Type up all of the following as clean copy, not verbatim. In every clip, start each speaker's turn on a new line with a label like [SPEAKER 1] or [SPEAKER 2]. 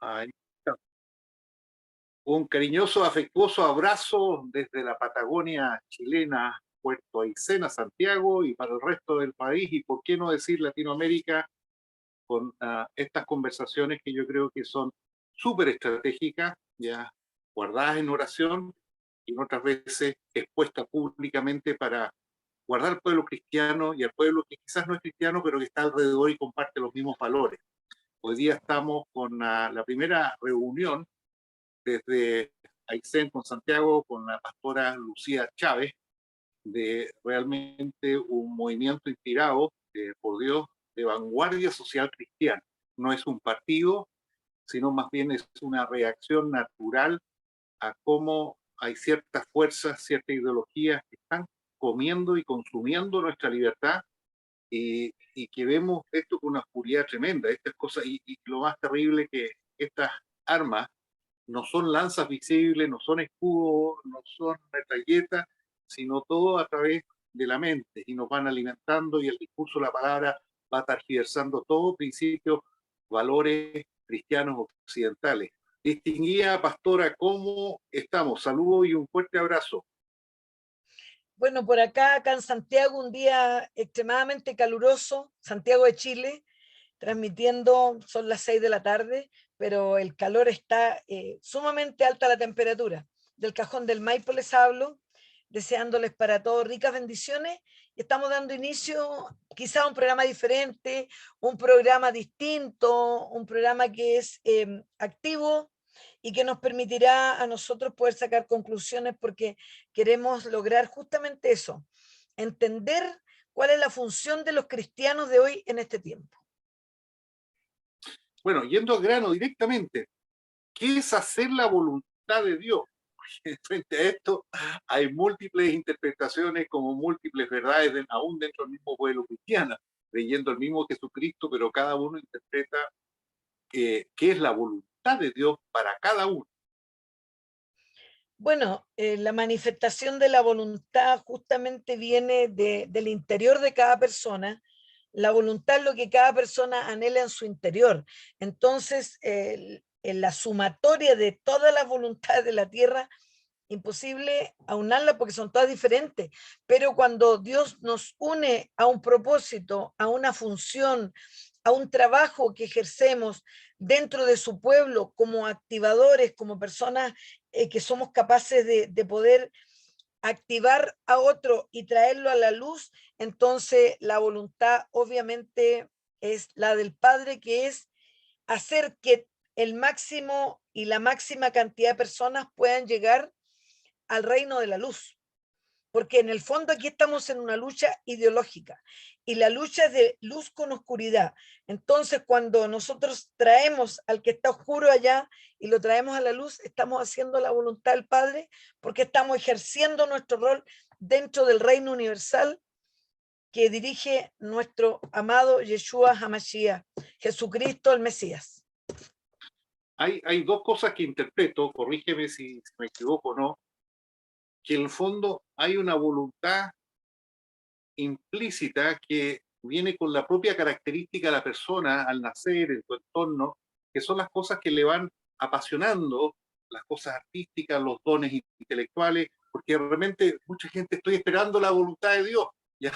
[SPEAKER 1] Ay, un cariñoso, afectuoso abrazo desde la Patagonia chilena, Puerto Aysén, Santiago y para el resto del país y por qué no decir Latinoamérica con estas conversaciones que yo creo que son súper estratégicas, ya guardadas en oración y otras veces expuestas públicamente para guardar al pueblo cristiano y al pueblo que quizás no es cristiano, pero que está alrededor y comparte los mismos valores. Hoy día estamos con la primera reunión desde Aysén con Santiago, con la pastora Lucía Chávez, de realmente un movimiento inspirado por Dios de vanguardia social cristiana. No es un partido, sino más bien es una reacción natural a cómo hay ciertas fuerzas, ciertas ideologías que están comiendo y consumiendo nuestra libertad y que vemos esto con una oscuridad tremenda. Estas cosas, y lo más terrible que estas armas no son lanzas visibles, no son escudos, no son metralletas, sino todo a través de la mente y nos van alimentando y el discurso, la palabra va tergiversando todo principios, valores cristianos occidentales. Distinguida pastora, ¿cómo estamos? Saludos y un fuerte abrazo.
[SPEAKER 2] Bueno, por acá en Santiago, un día extremadamente caluroso, Santiago de Chile, transmitiendo, son las 6 de la tarde, pero el calor está sumamente alta la temperatura. Del Cajón del Maipo les hablo, deseándoles para todos ricas bendiciones. Y estamos dando inicio quizá a un programa diferente, un programa distinto, un programa que es activo y que nos permitirá a nosotros poder sacar conclusiones porque queremos lograr justamente eso, entender cuál es la función de los cristianos de hoy en este tiempo.
[SPEAKER 1] Bueno, yendo al grano directamente, ¿qué es hacer la voluntad de Dios? Porque frente a esto hay múltiples interpretaciones como múltiples verdades aún dentro del mismo pueblo cristiano, creyendo el mismo Jesucristo, pero cada uno interpreta qué es la voluntad de Dios para cada uno.
[SPEAKER 2] Bueno, la manifestación de la voluntad justamente viene del interior de cada persona. La voluntad es lo que cada persona anhela en su interior. Entonces, en la sumatoria de todas las voluntades de la tierra, imposible aunarla porque son todas diferentes. Pero cuando Dios nos une a un propósito, a una función, a un trabajo que ejercemos dentro de su pueblo como activadores, como personas que somos capaces de poder activar a otro y traerlo a la luz, entonces la voluntad obviamente es la del Padre, que es hacer que el máximo y la máxima cantidad de personas puedan llegar al reino de la luz, porque en el fondo aquí estamos en una lucha ideológica y la lucha es de luz con oscuridad. Entonces, cuando nosotros traemos al que está oscuro allá y lo traemos a la luz, estamos haciendo la voluntad del Padre porque estamos ejerciendo nuestro rol dentro del reino universal que dirige nuestro amado Yeshua HaMashiach, Jesucristo el Mesías.
[SPEAKER 1] Hay dos cosas que interpreto, corrígeme si me equivoco o no, que en el fondo hay una voluntad implícita que viene con la propia característica de la persona al nacer, en su entorno, que son las cosas que le van apasionando, las cosas artísticas, los dones intelectuales, porque realmente mucha gente estoy esperando la voluntad de Dios, ya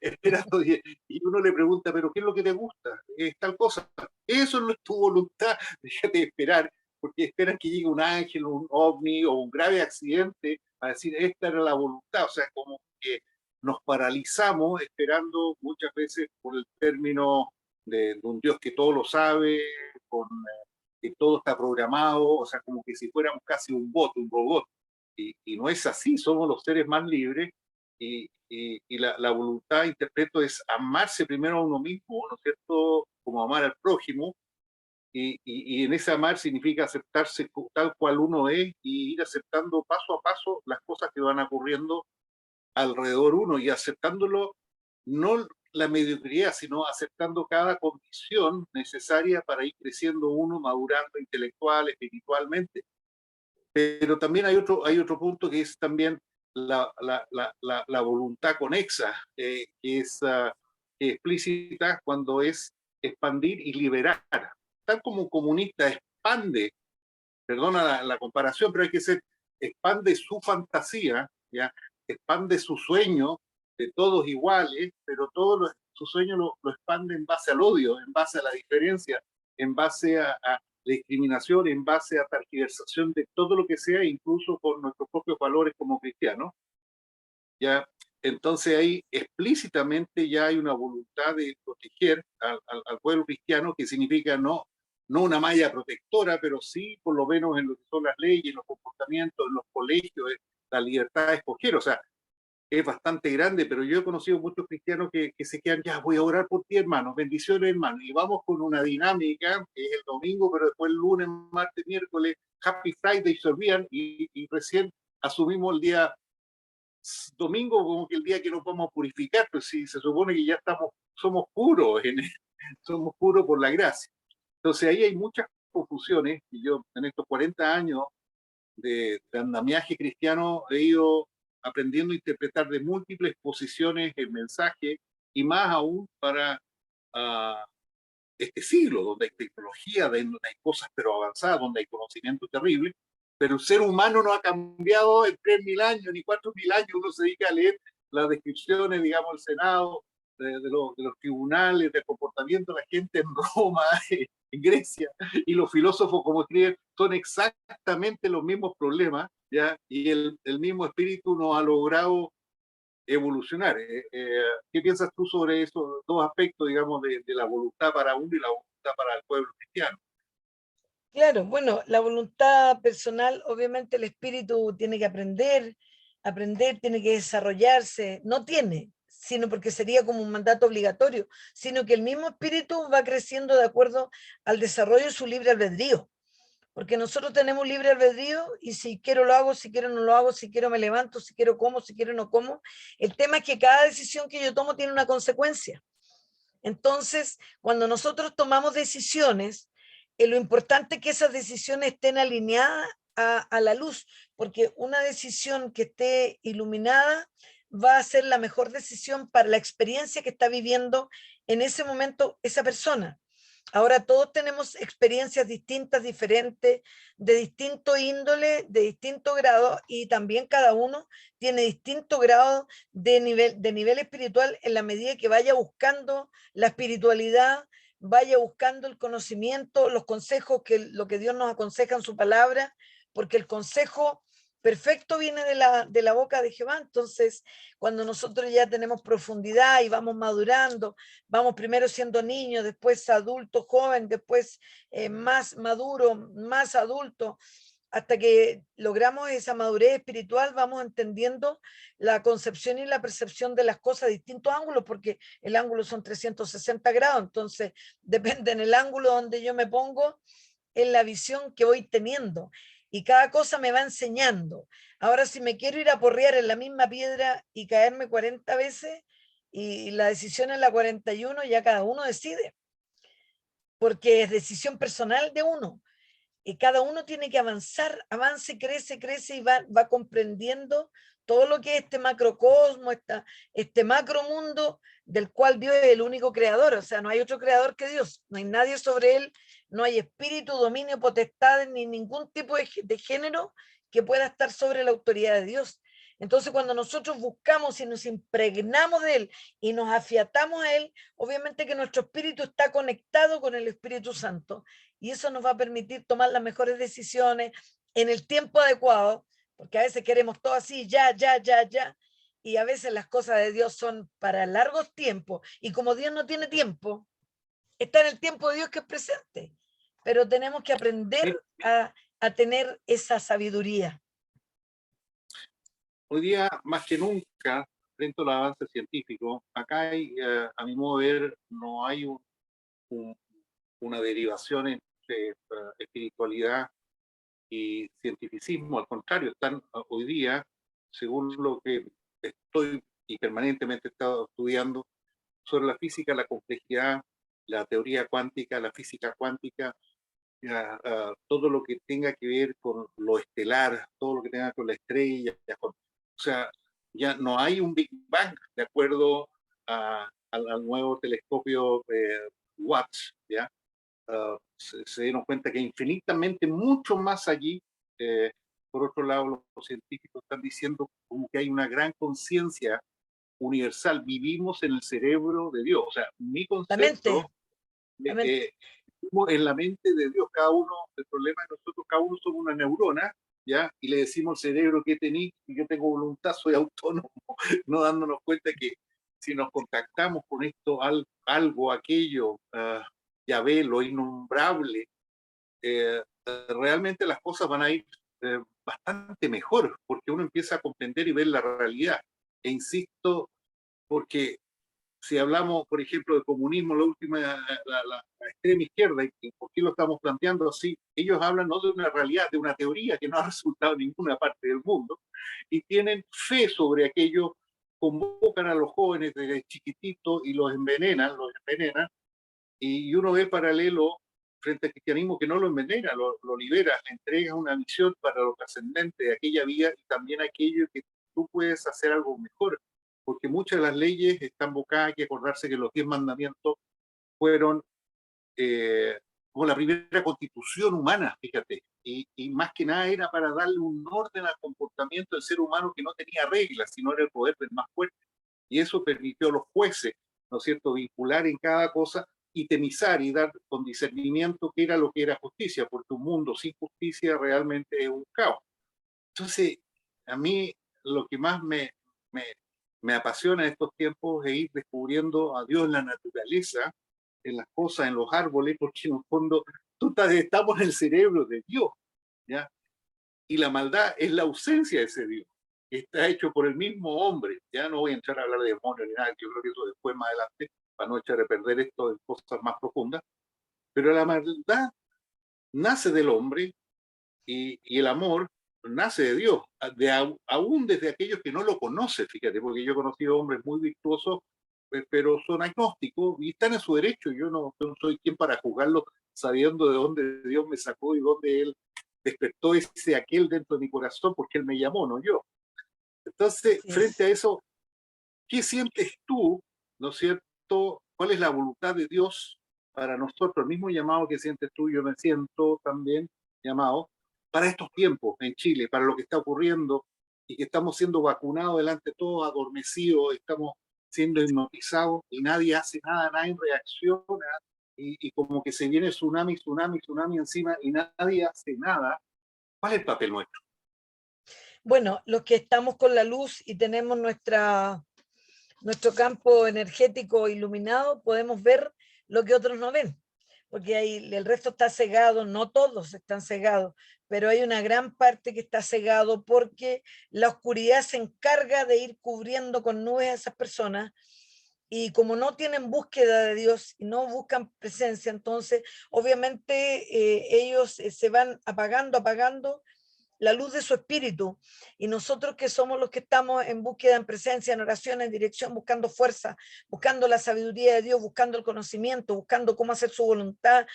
[SPEAKER 1] esperando, y uno le pregunta, pero ¿qué es lo que te gusta? Es tal cosa. Eso no es tu voluntad, déjate de esperar, porque esperan que llegue un ángel, un ovni o un grave accidente a decir, esta era la voluntad, o sea, como que nos paralizamos esperando muchas veces por el término de un Dios que todo lo sabe, con, que todo está programado, o sea, como que si fuéramos casi un bot, un robot. Y no es así, somos los seres más libres y la voluntad, interpreto, es amarse primero a uno mismo, ¿no es cierto? Como amar al prójimo, y en ese amar significa aceptarse tal cual uno es y ir aceptando paso a paso las cosas que van ocurriendo alrededor uno y aceptándolo, no la mediocridad, sino aceptando cada condición necesaria para ir creciendo uno, madurando intelectual, espiritualmente. Pero también hay otro punto que es también la voluntad conexa, que es explícita cuando es expandir y liberar. Tal como un comunista expande, perdona la comparación, pero hay que ser, expande su fantasía, ¿ya? Expande su sueño de todos iguales, pero su sueño lo expande en base al odio, en base a la diferencia, en base a discriminación, en base a tergiversación de todo lo que sea, incluso con nuestros propios valores como cristianos. ¿Ya? Entonces ahí explícitamente ya hay una voluntad de proteger al pueblo cristiano, que significa no una malla protectora, pero sí por lo menos en lo que son las leyes, en los comportamientos, en los colegios, la libertad de escoger. O sea, es bastante grande, pero yo he conocido muchos cristianos que se quedan, ya voy a orar por ti, hermano, bendiciones, hermano, y vamos con una dinámica, que es el domingo, pero después el lunes, martes, miércoles, Happy Friday, se olvidan, y recién asumimos el día domingo como que el día que nos vamos a purificar, pues si se supone que ya somos puros, somos puros por la gracia. Entonces ahí hay muchas confusiones, y yo en estos 40 años de andamiaje cristiano he ido aprendiendo a interpretar de múltiples posiciones el mensaje, y más aún para uh, este siglo, donde hay tecnología, donde hay cosas pero avanzadas, donde hay conocimiento terrible, pero el ser humano no ha cambiado en 3.000 años, ni 4.000 años. Uno se dedica a leer las descripciones, digamos, del Senado, de los tribunales, del comportamiento de la gente en Roma, en Grecia, y los filósofos, como escriben, son exactamente los mismos problemas, ¿ya? Y el mismo espíritu nos ha logrado evolucionar. ¿Qué piensas tú sobre esos dos aspectos, digamos, de la voluntad para uno y la voluntad para el pueblo cristiano?
[SPEAKER 2] Claro, bueno, la voluntad personal, obviamente el espíritu tiene que aprender, tiene que desarrollarse, no tiene, sino porque sería como un mandato obligatorio, sino que el mismo espíritu va creciendo de acuerdo al desarrollo de su libre albedrío, porque nosotros tenemos libre albedrío y si quiero lo hago, si quiero no lo hago, si quiero me levanto, si quiero como, si quiero no como. El tema es que cada decisión que yo tomo tiene una consecuencia. Entonces, cuando nosotros tomamos decisiones, lo importante es que esas decisiones estén alineadas a la luz, porque una decisión que esté iluminada va a ser la mejor decisión para la experiencia que está viviendo en ese momento esa persona. Ahora todos tenemos experiencias distintas, diferentes, de distinto índole, de distinto grado, y también cada uno tiene distinto grado de nivel espiritual en la medida que vaya buscando la espiritualidad, vaya buscando el conocimiento, los consejos, lo que Dios nos aconseja en su palabra, porque el consejo perfecto viene de la boca de Jehová. Entonces, cuando nosotros ya tenemos profundidad y vamos madurando, vamos primero siendo niños, después adulto, joven, después más maduro, más adulto, hasta que logramos esa madurez espiritual, vamos entendiendo la concepción y la percepción de las cosas a distintos ángulos, porque el ángulo son 360 grados, entonces depende en el ángulo donde yo me pongo, en la visión que voy teniendo. Y cada cosa me va enseñando. Ahora, si me quiero ir a porrear en la misma piedra y caerme 40 veces, y la decisión es la 41, ya cada uno decide, porque es decisión personal de uno. Y cada uno tiene que avanzar, avance, crece y va comprendiendo todo lo que es este macrocosmo, este macromundo del cual Dios es el único creador. O sea, no hay otro creador que Dios, no hay nadie sobre él, no hay espíritu, dominio, potestad, ni ningún tipo de género que pueda estar sobre la autoridad de Dios. Entonces, cuando nosotros buscamos y nos impregnamos de él y nos afiatamos a él, obviamente que nuestro espíritu está conectado con el Espíritu Santo, y eso nos va a permitir tomar las mejores decisiones en el tiempo adecuado, porque a veces queremos todo así, ya, y a veces las cosas de Dios son para largos tiempos, y como Dios no tiene tiempo, está en el tiempo de Dios que es presente, pero tenemos que aprender a tener esa sabiduría.
[SPEAKER 1] Hoy día, más que nunca, frente al avance científico, acá hay, a mi modo de ver, no hay una derivación entre espiritualidad y cientificismo. Al contrario, están hoy día, según lo que estoy y permanentemente he estado estudiando sobre la física, la complejidad, la teoría cuántica, la física cuántica, todo lo que tenga que ver con lo estelar, todo lo que tenga con la estrella, o sea, ya no hay un Big Bang de acuerdo al nuevo telescopio Watts, ¿ya? se dieron cuenta que infinitamente mucho más allí. eh, por otro lado, los científicos están diciendo como que hay una gran conciencia universal. Vivimos en el cerebro de Dios. O sea, mi
[SPEAKER 2] La mente,
[SPEAKER 1] concepto,
[SPEAKER 2] la mente.
[SPEAKER 1] vivimos en la mente de Dios. Cada uno, el problema de nosotros, cada uno somos una neurona, ¿ya? Y le decimos al cerebro que tení, yo tengo voluntad, soy autónomo, no dándonos cuenta que si nos contactamos con esto, algo, aquello, ya ve, lo innombrable, realmente las cosas van a ir bastante mejor, porque uno empieza a comprender y ver la realidad. E insisto, porque si hablamos, por ejemplo, de comunismo, la última, la extrema izquierda, y por qué lo estamos planteando así, ellos hablan no de una realidad, de una teoría que no ha resultado en ninguna parte del mundo, y tienen fe sobre aquello, convocan a los jóvenes desde chiquititos y los envenenan, y uno ve paralelo frente al cristianismo que no lo envenena, lo libera, le entrega una misión para lo trascendente de aquella vida y también aquello que tú puedes hacer algo mejor, porque muchas de las leyes están bocadas, hay que acordarse que los 10 mandamientos fueron como la primera constitución humana, fíjate, y más que nada era para darle un orden al comportamiento del ser humano que no tenía reglas, sino era el poder del más fuerte. Y eso permitió a los jueces, ¿no es cierto?, vincular en cada cosa y temizar y dar con discernimiento qué era lo que era justicia, porque un mundo sin justicia realmente es un caos. Entonces, a mí lo que más me, me apasiona en estos tiempos es ir descubriendo a Dios en la naturaleza, en las cosas, en los árboles, porque en el fondo estamos en el cerebro de Dios, ¿ya? Y la maldad es la ausencia de ese Dios. Está hecho por el mismo hombre. Ya no voy a entrar a hablar de demonios ni nada, yo creo que eso después más adelante, para no echar a perder esto en cosas más profundas. Pero la maldad nace del hombre y el amor nace de Dios, aún desde aquellos que no lo conocen, fíjate, porque yo he conocido hombres muy virtuosos, pero son agnósticos y están en su derecho. Yo no soy quien para juzgarlo sabiendo de dónde Dios me sacó y dónde Él despertó ese aquel dentro de mi corazón, porque Él me llamó, no yo. Entonces,
[SPEAKER 2] Así
[SPEAKER 1] frente
[SPEAKER 2] es.
[SPEAKER 1] a eso, ¿qué sientes tú, no es cierto? ¿Cuál es la voluntad de Dios para nosotros? El mismo llamado que sientes tú, yo me siento también llamado para estos tiempos en Chile, para lo que está ocurriendo y que estamos siendo vacunados delante de todos, adormecidos, estamos siendo hipnotizados y nadie hace nada, nadie reacciona y como que se viene tsunami, tsunami, tsunami encima y nadie hace nada. ¿Cuál es el papel nuestro?
[SPEAKER 2] Bueno, los que estamos con la luz y tenemos nuestro campo energético iluminado, podemos ver lo que otros no ven, porque ahí el resto está cegado, no todos están cegados, pero hay una gran parte que está cegado porque la oscuridad se encarga de ir cubriendo con nubes a esas personas y como no tienen búsqueda de Dios y no buscan presencia, entonces obviamente ellos se van apagando la luz de su espíritu. Y nosotros que somos los que estamos en búsqueda, en presencia, en oración, en dirección, buscando fuerza, buscando la sabiduría de Dios, buscando el conocimiento, buscando cómo hacer su voluntad,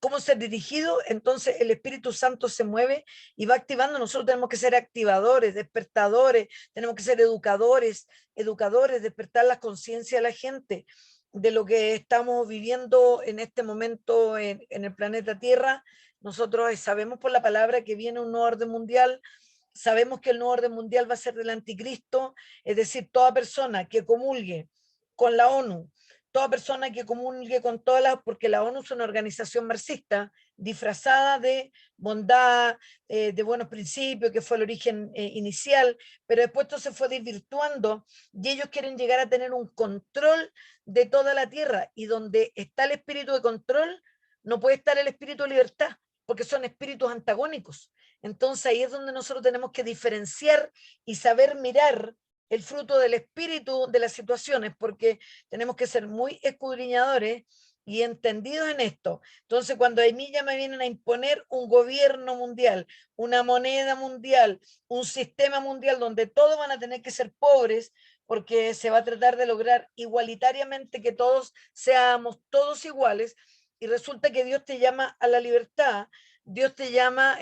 [SPEAKER 2] cómo ser dirigido, entonces el Espíritu Santo se mueve y va activando. Nosotros tenemos que ser activadores, despertadores, tenemos que ser educadores, despertar la conciencia de la gente de lo que estamos viviendo en este momento en el planeta Tierra. Nosotros sabemos por la palabra que viene un nuevo orden mundial, sabemos que el nuevo orden mundial va a ser del anticristo, es decir, toda persona que comulgue con la ONU, toda persona que comulgue con todas las, porque la ONU es una organización marxista disfrazada de bondad, de buenos principios, que fue el origen inicial, pero después esto se fue desvirtuando y ellos quieren llegar a tener un control de toda la tierra y donde está el espíritu de control, no puede estar el espíritu de libertad, porque son espíritus antagónicos. Entonces ahí es donde nosotros tenemos que diferenciar y saber mirar el fruto del espíritu de las situaciones, porque tenemos que ser muy escudriñadores y entendidos en esto. Entonces, cuando a mí ya me vienen a imponer un gobierno mundial, una moneda mundial, un sistema mundial donde todos van a tener que ser pobres, porque se va a tratar de lograr igualitariamente que todos seamos todos iguales, y resulta que Dios te llama a la libertad, Dios te llama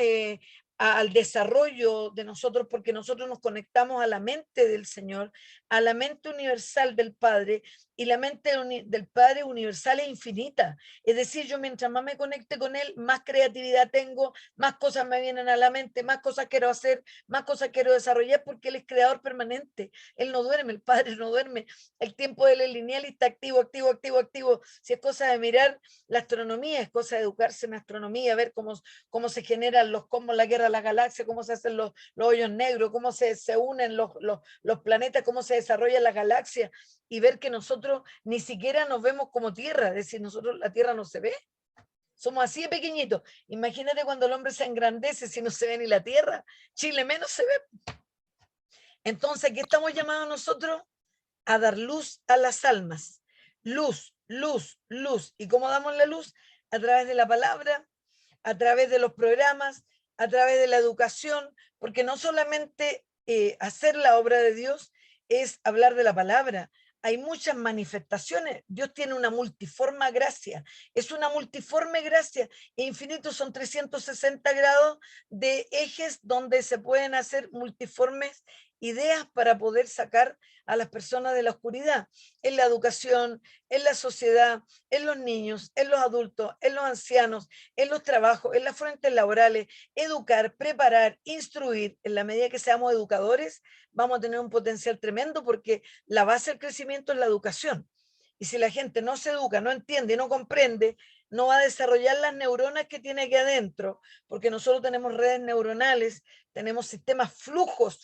[SPEAKER 2] al desarrollo de nosotros, porque nosotros nos conectamos a la mente del Señor, a la mente universal del Padre, y la mente del Padre universal es infinita. Es decir, yo mientras más me conecte con Él, más creatividad tengo, más cosas me vienen a la mente, más cosas quiero hacer, más cosas quiero desarrollar, porque Él es creador permanente. Él no duerme, el Padre no duerme. El tiempo de Él es lineal y está activo, activo, activo, activo. Si es cosa de mirar la astronomía, es cosa de educarse en astronomía, ver cómo se generan cómo la guerra de las galaxias, cómo se hacen los hoyos negros, cómo se unen los planetas, cómo se desarrolla la galaxia, y ver que nosotros ni siquiera nos vemos como Tierra, es decir, nosotros la Tierra no se ve, somos así de pequeñitos. Imagínate cuando el hombre se engrandece si no se ve ni la Tierra, Chile menos se ve. Entonces, ¿qué estamos llamados nosotros? A dar luz a las almas. Luz, luz, luz. ¿Y cómo damos la luz? A través de la palabra, a través de los programas, a través de la educación, porque no solamente hacer la obra de Dios es hablar de la palabra. Hay muchas manifestaciones. Dios tiene una multiforme gracia. Es una multiforme gracia. Infinito son 360 grados de ejes donde se pueden hacer multiformes ideas para poder sacar a las personas de la oscuridad, en la educación, en la sociedad, en los niños, en los adultos, en los ancianos, en los trabajos, en las fuentes laborales, educar, preparar, instruir. En la medida que seamos educadores, vamos a tener un potencial tremendo, porque la base del crecimiento es la educación. Y si la gente no se educa, no entiende, no comprende, no va a desarrollar las neuronas que tiene aquí adentro, porque nosotros tenemos redes neuronales, tenemos sistemas, flujos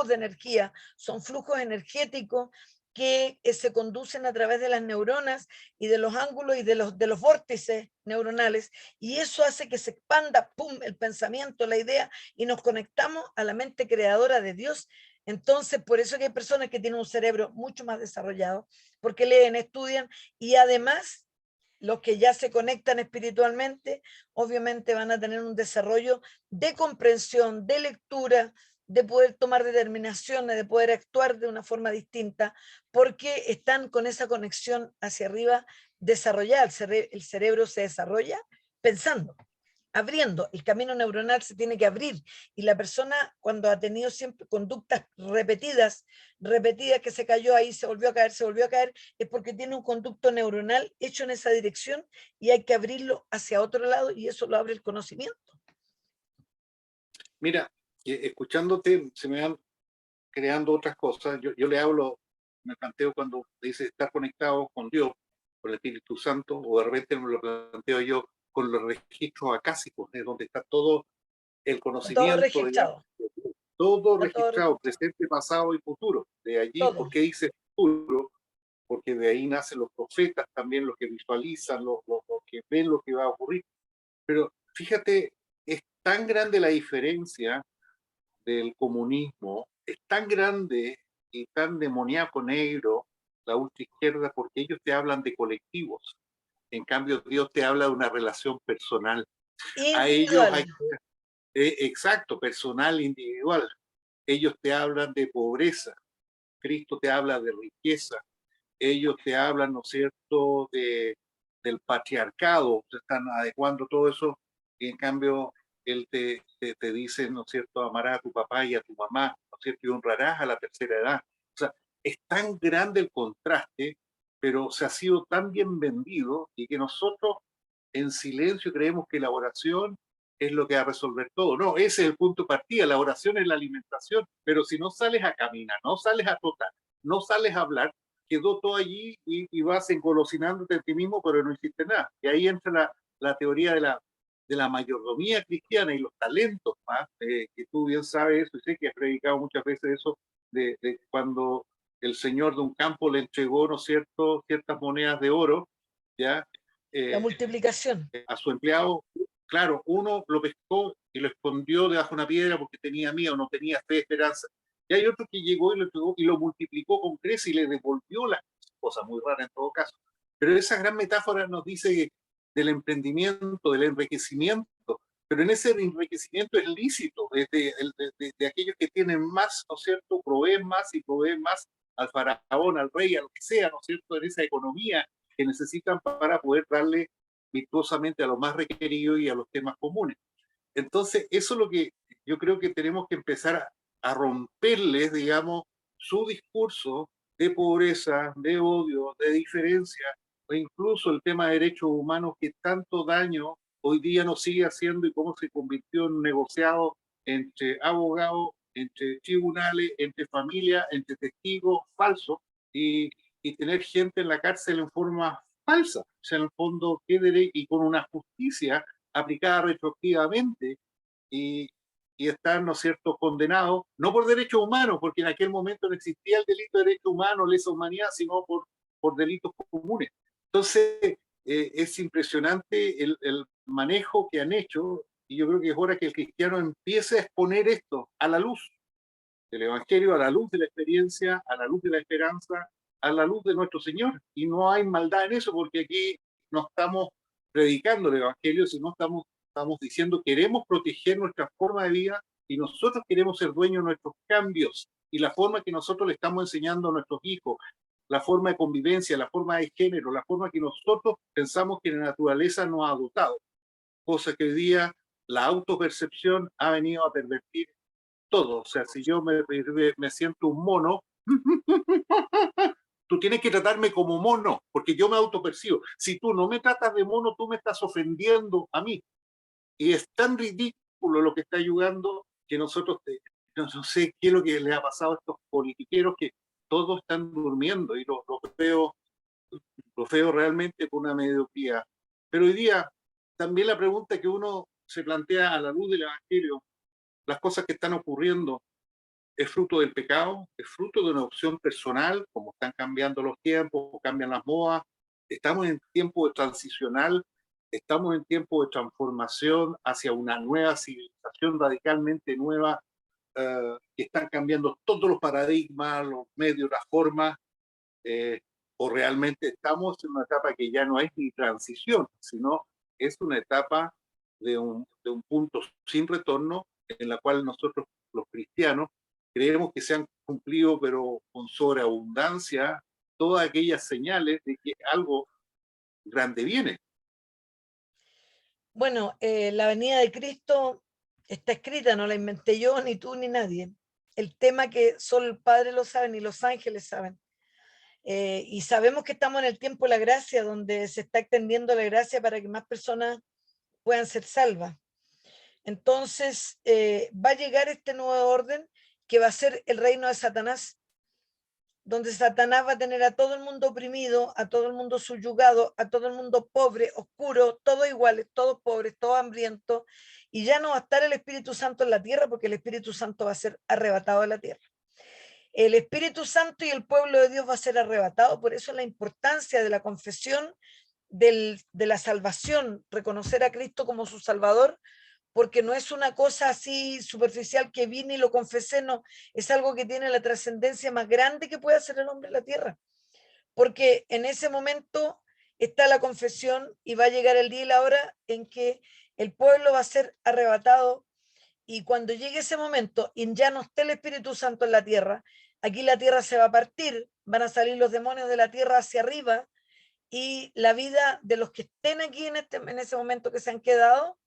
[SPEAKER 2] de energía, son flujos energéticos que se conducen a través de las neuronas y de los ángulos y de los vórtices neuronales, y eso hace que se expanda, pum, el pensamiento, la idea, y nos conectamos a la mente creadora de Dios. Entonces, por eso que hay personas que tienen un cerebro mucho más desarrollado, porque leen, estudian, y además los que ya se conectan espiritualmente, obviamente van a tener un desarrollo de comprensión, de lectura, de poder tomar determinaciones, de poder actuar de una forma distinta, porque están con esa conexión hacia arriba desarrollada. El cerebro se desarrolla pensando, abriendo, el camino neuronal se tiene que abrir, y la persona, cuando ha tenido siempre conductas repetidas, que se cayó ahí, se volvió a caer, es porque tiene un conducto neuronal hecho en esa dirección, y hay que abrirlo hacia otro lado, y eso lo abre el conocimiento.
[SPEAKER 1] Mira, escuchándote se me van creando otras cosas. Yo le hablo, me planteo cuando dice estar conectado con Dios, con el Espíritu Santo, o de repente me lo planteo yo con los registros acásicos, de donde está todo el
[SPEAKER 2] Está todo
[SPEAKER 1] conocimiento, digamos,
[SPEAKER 2] registrado,
[SPEAKER 1] todo
[SPEAKER 2] está todo
[SPEAKER 1] registrado,
[SPEAKER 2] registrado,
[SPEAKER 1] presente, pasado y futuro. De allí,
[SPEAKER 2] todo.
[SPEAKER 1] ¿por qué dice futuro? Porque de ahí nacen los profetas, también los que visualizan, los que ven lo que va a ocurrir. Pero fíjate, es tan grande la diferencia del comunismo, es tan grande y tan demoníaco negro la ultraizquierda, porque ellos te hablan de colectivos. En cambio, Dios te habla de una relación personal. A ellos
[SPEAKER 2] Individual.
[SPEAKER 1] hay, exacto, personal, individual. Ellos te hablan de pobreza, Cristo te habla de riqueza, ellos te hablan, ¿no es cierto?, del patriarcado, te están adecuando todo eso, y en cambio él te dice, ¿no es cierto?, amarás a tu papá y a tu mamá, ¿no es cierto?, y honrarás a la tercera edad. O sea, es tan grande el contraste, pero se ha sido tan bien vendido, y que nosotros en silencio creemos que la oración es lo que va a resolver todo. No, ese es el punto de partida, la oración es la alimentación, pero si no sales a caminar, no sales a trotar, no sales a hablar, quedó todo allí, y vas engolosinándote a ti mismo, pero no hiciste nada. Y ahí entra la teoría de la mayordomía cristiana y los talentos más, que tú bien sabes eso, y sé que has predicado muchas veces eso, de cuando el señor de un campo le entregó, ¿no es cierto?, ciertas monedas de oro, ¿ya?
[SPEAKER 2] La
[SPEAKER 1] Eh,
[SPEAKER 2] multiplicación.
[SPEAKER 1] a su empleado, claro, uno lo pescó y lo escondió debajo de una piedra porque tenía miedo, no tenía fe, esperanza. Y hay otro que llegó y lo entregó y lo multiplicó con creces y le devolvió las cosas, muy rara en todo caso. Pero esa gran metáfora nos dice del emprendimiento, del enriquecimiento, pero en ese enriquecimiento es lícito, de aquellos que tienen más, ¿no es cierto?, proveen más al faraón, al rey, a lo que sea, ¿no es cierto?, en esa economía que necesitan para poder darle virtuosamente a lo más requerido y a los temas comunes. Entonces, eso es lo que yo creo que tenemos que empezar a romperles, digamos, su discurso, de pobreza, de odio, de diferencia, o incluso el tema de derechos humanos que tanto daño hoy día nos sigue haciendo y cómo se convirtió en un negociado entre abogados, entre tribunales, entre familias, entre testigos falsos y, y tener gente en la cárcel en forma falsa. O sea, en el fondo, ¿qué derecho? Y con una justicia aplicada retroactivamente y, y están, ¿no es cierto?, condenados, no por derechos humanos, porque en aquel momento no existía el delito de derechos humanos, lesa humanidad, sino por delitos comunes. Entonces, es impresionante el manejo que han hecho, y yo creo que es hora que el cristiano empiece a exponer esto a la luz del Evangelio, a la luz de la experiencia, a la luz de la esperanza, a la luz de nuestro Señor. Y no hay maldad en eso, porque aquí no estamos predicando el Evangelio, sino estamos diciendo queremos proteger nuestra forma de vida y nosotros queremos ser dueños de nuestros cambios y la forma que nosotros le estamos enseñando a nuestros hijos, la forma de convivencia, la forma de género, la forma que nosotros pensamos que la naturaleza nos ha dotado, cosa que hoy día la autopercepción ha venido a pervertir todo. O sea, si yo me siento un mono, tú tienes que tratarme como mono, porque yo me autopercibo. Si tú no me tratas de mono, tú me estás ofendiendo a mí. Y es tan ridículo lo que está ayudando que nosotros, no sé qué es lo que le ha pasado a estos politiqueros que todos están durmiendo y lo veo realmente con una mediocridad. Pero hoy día, también la pregunta que uno se plantea a la luz del Evangelio, las cosas que están ocurriendo, ¿es fruto del pecado? ¿Es fruto de una opción personal? Como están cambiando los tiempos, cambian las modas. Estamos en tiempo de transicional, estamos en tiempo de transformación hacia una nueva civilización radicalmente nueva, que están cambiando todos los paradigmas, los medios, las formas, eh, o realmente estamos en una etapa que ya no es ni transición, sino es una etapa de un punto sin retorno en la cual nosotros, los cristianos, creemos que se han cumplido, pero con sobreabundancia, todas aquellas señales de que algo grande viene.
[SPEAKER 2] Bueno, la venida de Cristo está escrita, no la inventé yo, ni tú, ni nadie. El tema que solo el Padre lo sabe, ni los ángeles saben. Y sabemos que estamos en el tiempo de la gracia, donde se está extendiendo la gracia para que más personas puedan ser salvas. Entonces, va a llegar este nuevo orden que va a ser el reino de Satanás, donde Satanás va a tener a todo el mundo oprimido, a todo el mundo subyugado, a todo el mundo pobre, oscuro, todos iguales, todos pobres, todos hambrientos, y ya no va a estar el Espíritu Santo en la tierra, porque el Espíritu Santo va a ser arrebatado de la tierra. El Espíritu Santo y el pueblo de Dios va a ser arrebatado, por eso la importancia de la confesión de la salvación, reconocer a Cristo como su Salvador, porque no es una cosa así superficial que vine y lo confesé, no, es algo que tiene la trascendencia más grande que puede hacer el hombre en la tierra, porque en ese momento está la confesión y va a llegar el día y la hora en que el pueblo va a ser arrebatado, y cuando llegue ese momento y ya no esté el Espíritu Santo en la tierra, aquí la tierra se va a partir, van a salir los demonios de la tierra hacia arriba, y la vida de los que estén aquí en ese momento que se han quedado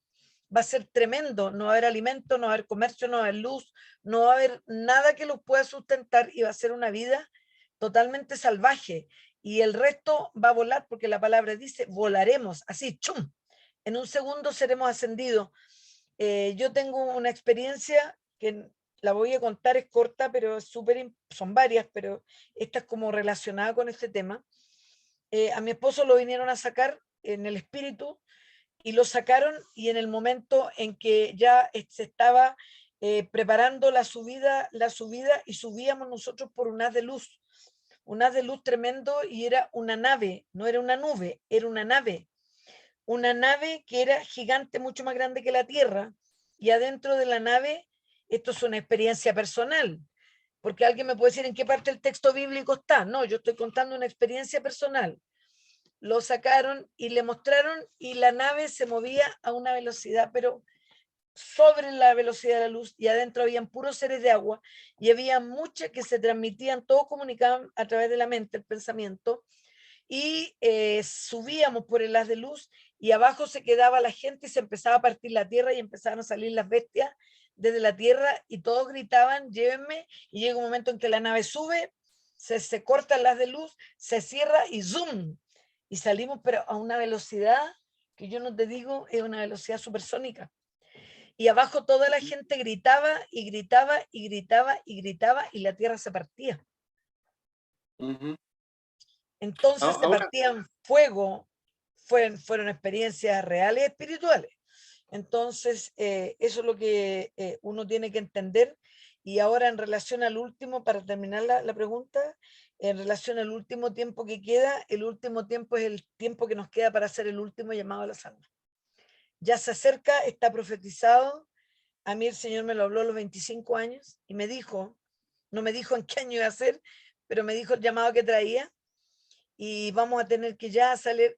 [SPEAKER 2] va a ser tremendo. No va a haber alimento, no va a haber comercio, no va a haber luz, no va a haber nada que los pueda sustentar, y va a ser una vida totalmente salvaje. Y el resto va a volar, porque la palabra dice, volaremos, así, chum, en un segundo seremos ascendidos. Yo tengo una experiencia que la voy a contar, es corta, pero es súper, son varias, pero esta es como relacionada con este tema. A mi esposo lo vinieron a sacar en el espíritu, y lo sacaron, y en el momento en que ya se estaba preparando la subida, y subíamos nosotros por un haz de luz tremendo, y era una nave, no era una nube, era una nave que era gigante, mucho más grande que la Tierra, y adentro de la nave, esto es una experiencia personal, porque alguien me puede decir en qué parte del texto bíblico está. No, yo estoy contando una experiencia personal. Lo sacaron y le mostraron, y la nave se movía a una velocidad, pero sobre la velocidad de la luz, y adentro habían puros seres de agua, y había muchas que se transmitían, todos comunicaban a través de la mente, el pensamiento, y subíamos por el haz de luz, y abajo se quedaba la gente, y se empezaba a partir la tierra, y empezaban a salir las bestias desde la tierra, y todos gritaban, llévenme, y llega un momento en que la nave sube, se cortan las de luz, se cierra y zoom, y salimos pero a una velocidad que yo no te digo, es una velocidad supersónica. Y abajo toda la gente gritaba y gritaba y gritaba y gritaba y la tierra se partía.
[SPEAKER 1] Ujú.
[SPEAKER 2] Entonces se
[SPEAKER 1] Ahora,
[SPEAKER 2] partía en fuego, fueron experiencias reales espirituales. Entonces, eso es lo que uno tiene que entender. Y ahora en relación al último, para terminar la pregunta, en relación al último tiempo que queda, el último tiempo es el tiempo que nos queda para hacer el último llamado a las almas. Ya se acerca, está profetizado. A mí el Señor me lo habló a los 25 años y me dijo, no me dijo en qué año iba a ser, pero me dijo el llamado que traía, y vamos a tener que ya salir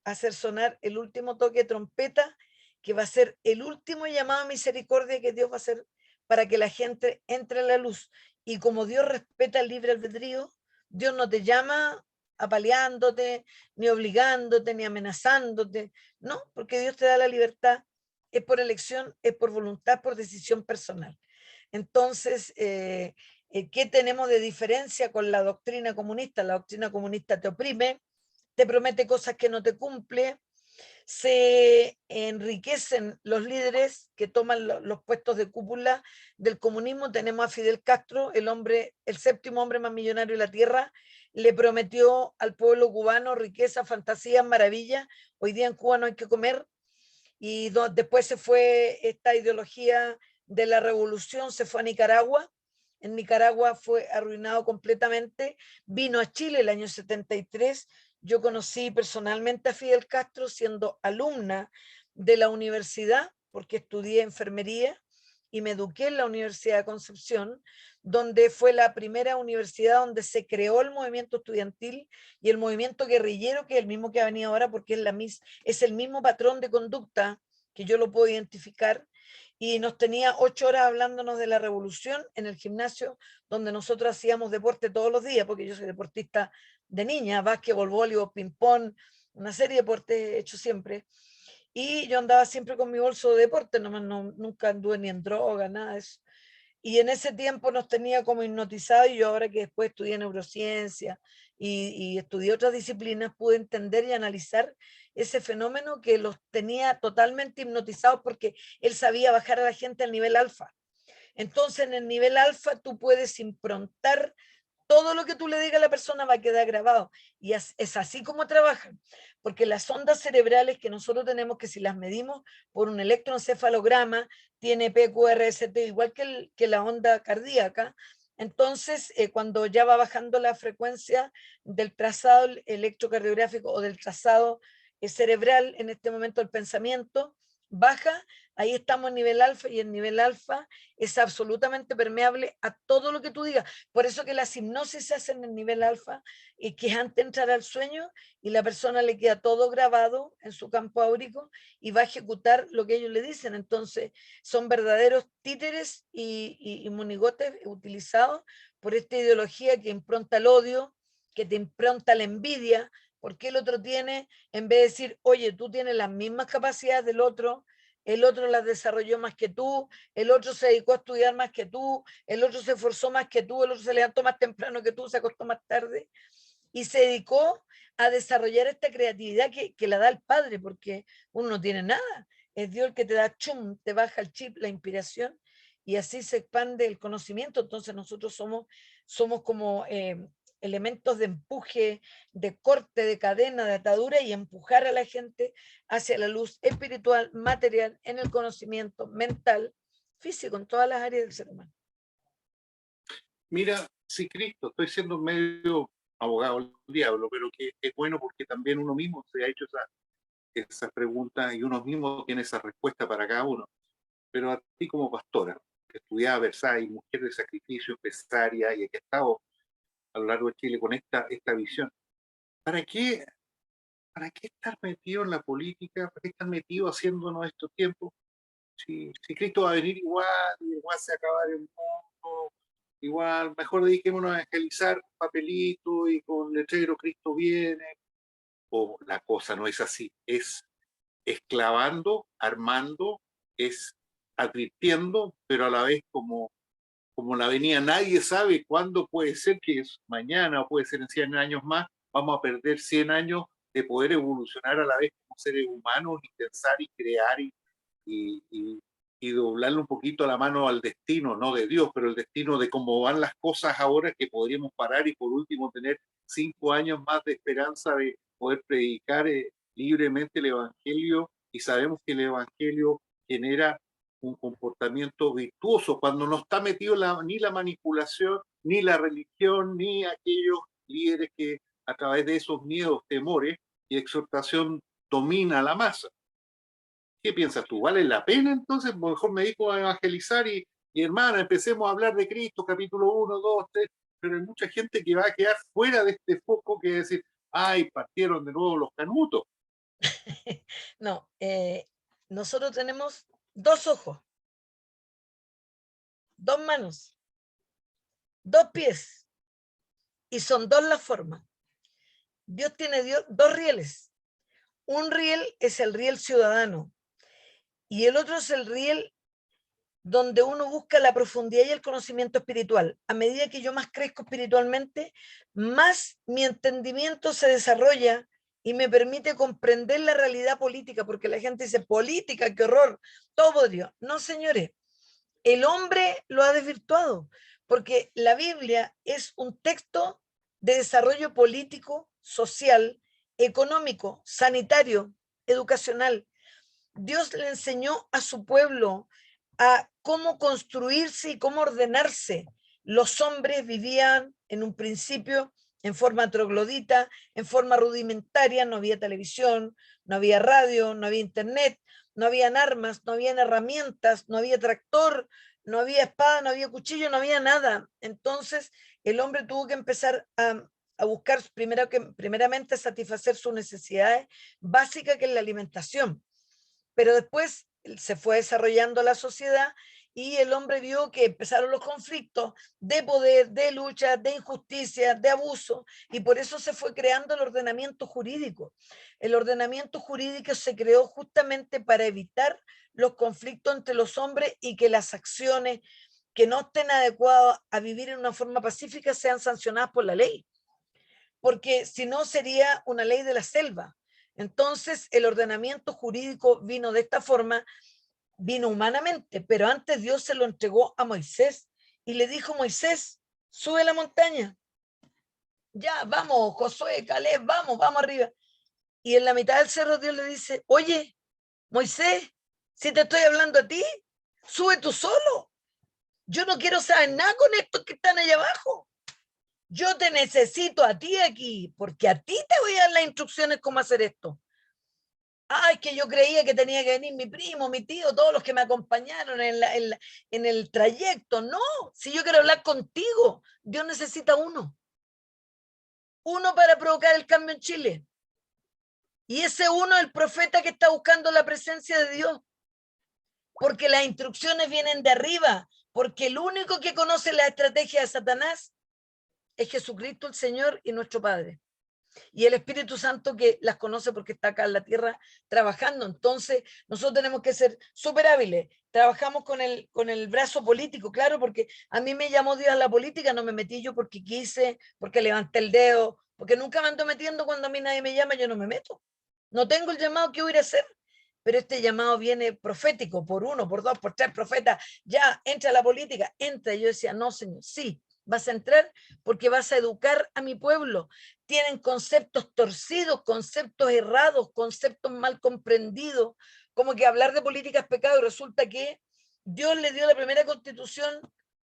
[SPEAKER 2] a hacer sonar el último toque de trompeta, que va a ser el último llamado a misericordia que Dios va a hacer para que la gente entre a la luz. Y como Dios respeta el libre albedrío, Dios no te llama apaleándote, ni obligándote, ni amenazándote, no, porque Dios te da la libertad, es por elección, es por voluntad, por decisión personal. Entonces, ¿qué tenemos de diferencia con la doctrina comunista? La doctrina comunista te oprime, te promete cosas que no te cumple, se enriquecen los líderes que toman los puestos de cúpula del comunismo. Tenemos a Fidel Castro, el hombre, el séptimo hombre más millonario de la tierra, le prometió al pueblo cubano riqueza, fantasías, maravillas. Hoy día en Cuba no hay que comer, y después se fue esta ideología de la revolución, se fue a Nicaragua. En Nicaragua fue arruinado completamente, vino a Chile el año 73. Yo conocí personalmente a Fidel Castro siendo alumna de la universidad, porque estudié enfermería y me eduqué en la Universidad de Concepción, donde fue la primera universidad donde se creó el movimiento estudiantil y el movimiento guerrillero, que es el mismo que ha venido ahora, porque es el mismo patrón de conducta que yo lo puedo identificar. Y nos tenía 8 horas hablándonos de la revolución en el gimnasio, donde nosotros hacíamos deporte todos los días, porque yo soy deportista de niña, básquetbol, voleibol, ping-pong, una serie de deportes he hecho siempre. Y yo andaba siempre con mi bolso de deporte, nunca anduve ni en droga, nada de eso. Y en ese tiempo nos tenía como hipnotizado, y yo ahora que después estudié neurociencia y estudié otras disciplinas, pude entender y analizar ese fenómeno que los tenía totalmente hipnotizados, porque él sabía bajar a la gente al nivel alfa. Entonces en el nivel alfa tú puedes improntar todo lo que tú le digas a la persona, va a quedar grabado. Y es así como trabajan, porque las ondas cerebrales que nosotros tenemos, que si las medimos por un electroencefalograma, tiene PQRST igual que la onda cardíaca. Entonces, cuando ya va bajando la frecuencia del trazado electrocardiográfico o del trazado cerebral, en este momento el pensamiento baja, ahí estamos en nivel alfa, y el nivel alfa es absolutamente permeable a todo lo que tú digas. Por eso que las hipnosis se hacen en el nivel alfa, y que es antes de entrar al sueño, y la persona le queda todo grabado en su campo áurico y va a ejecutar lo que ellos le dicen. Entonces, son verdaderos títeres y monigotes utilizados por esta ideología que impronta el odio, que te impronta la envidia, porque el otro tiene, en vez de decir, oye, tú tienes las mismas capacidades del otro, el otro las desarrolló más que tú, el otro se dedicó a estudiar más que tú, el otro se esforzó más que tú, el otro se levantó más temprano que tú, se acostó más tarde, y se dedicó a desarrollar esta creatividad que la da el Padre, porque uno no tiene nada, es Dios el que te da, chum, te baja el chip, la inspiración, y así se expande el conocimiento. Entonces nosotros somos como elementos de empuje, de corte, de cadena, de atadura, y empujar a la gente hacia la luz espiritual, material, en el conocimiento mental, físico, en todas las áreas del ser humano.
[SPEAKER 1] mira, sí, Cristo, estoy siendo medio abogado del diablo, pero que es bueno porque también uno mismo se ha hecho esa pregunta y uno mismo tiene esa respuesta para cada uno. Pero a ti como pastora, que estudiaba Versailles, mujer de sacrificio, empresaria y que ha estado a lo largo de Chile con esta visión, ¿para qué, ¿para qué estar metido en la política? ¿Para qué estar metido haciéndonos estos tiempos? Si Cristo va a venir igual, igual se va a acabar el mundo, igual, mejor dediquémonos a evangelizar con papelito y con letrero Cristo viene. O la cosa no es así, es esclavando, armando, es advirtiendo, pero a la vez como como la venía, nadie sabe cuándo puede ser, que es mañana o puede ser en 100 años más, vamos a perder 100 años de poder evolucionar a la vez como seres humanos y pensar y crear y, y, y doblarle un poquito la mano al destino, no de Dios, pero el destino de cómo van las cosas ahora, que podríamos parar y por último tener 5 años más de esperanza de poder predicar libremente el Evangelio, y sabemos que el Evangelio genera un comportamiento virtuoso cuando no está metido ni la manipulación, ni la religión, ni aquellos líderes que a través de esos miedos, temores y exhortación domina a la masa. ¿Qué piensas tú? ¿Vale la pena entonces? Mejor me dedico a evangelizar y hermana, empecemos a hablar de Cristo, capítulo 1, 2, 3, pero hay mucha gente que va a quedar fuera de este foco, que es decir, ay, partieron de nuevo los canutos.
[SPEAKER 2] No, nosotros tenemos 2 ojos, 2 manos, 2 pies, y son 2 las formas. Dios tiene 2 rieles. Un riel es el riel ciudadano y el otro es el riel donde uno busca la profundidad y el conocimiento espiritual. A medida que yo más crezco espiritualmente, más mi entendimiento se desarrolla y me permite comprender la realidad política, porque la gente dice, política, qué horror, todo podrido. No, señores, el hombre lo ha desvirtuado, porque la Biblia es un texto de desarrollo político, social, económico, sanitario, educacional. Dios le enseñó a su pueblo a cómo construirse y cómo ordenarse. Los hombres vivían en un principio en forma troglodita, en forma rudimentaria, no había televisión, no había radio, no había internet, no habían armas, no habían herramientas, no había tractor, no había espada, no había cuchillo, no había nada. Entonces el hombre tuvo que empezar a buscar primeramente satisfacer sus necesidades básicas, que es la alimentación. Pero después se fue desarrollando la sociedad y el hombre vio que empezaron los conflictos de poder, de lucha, de injusticia, de abuso, y por eso se fue creando el ordenamiento jurídico. El ordenamiento jurídico se creó justamente para evitar los conflictos entre los hombres y que las acciones que no estén adecuadas a vivir en una forma pacífica sean sancionadas por la ley, porque si no sería una ley de la selva. Entonces el ordenamiento jurídico vino de esta forma, vino humanamente, pero antes Dios se lo entregó a Moisés y le dijo: Moisés, sube la montaña, ya, vamos, Josué, Caleb, vamos, vamos arriba. Y en la mitad del cerro Dios le dice: oye, Moisés, si te estoy hablando a ti, sube tú solo. Yo no quiero saber nada con estos que están allá abajo. Yo te necesito a ti aquí, porque a ti te voy a dar las instrucciones cómo hacer esto. Ay, que yo creía que tenía que venir mi primo, mi tío, todos los que me acompañaron en el trayecto. No, si yo quiero hablar contigo, Dios necesita uno. Uno para provocar el cambio en Chile. Y ese uno es el profeta que está buscando la presencia de Dios. Porque las instrucciones vienen de arriba. Porque el único que conoce la estrategia de Satanás es Jesucristo el Señor y nuestro Padre. Y el Espíritu Santo, que las conoce porque está acá en la tierra trabajando. Entonces nosotros tenemos que ser súper hábiles. Trabajamos con el brazo político, claro, porque a mí me llamó Dios a la política, no me metí yo porque quise, porque levanté el dedo, porque nunca me ando metiendo. Cuando a mí nadie me llama, yo no me meto. No tengo el llamado que voy a hacer, pero este llamado viene profético, por 1, por 2, por 3 profetas. Ya, entra a la política, entra. Y yo decía: no, Señor, sí, vas a entrar porque vas a educar a mi pueblo. Tienen conceptos torcidos, conceptos errados, conceptos mal comprendidos, como que hablar de política es pecado, y resulta que Dios le dio la primera constitución,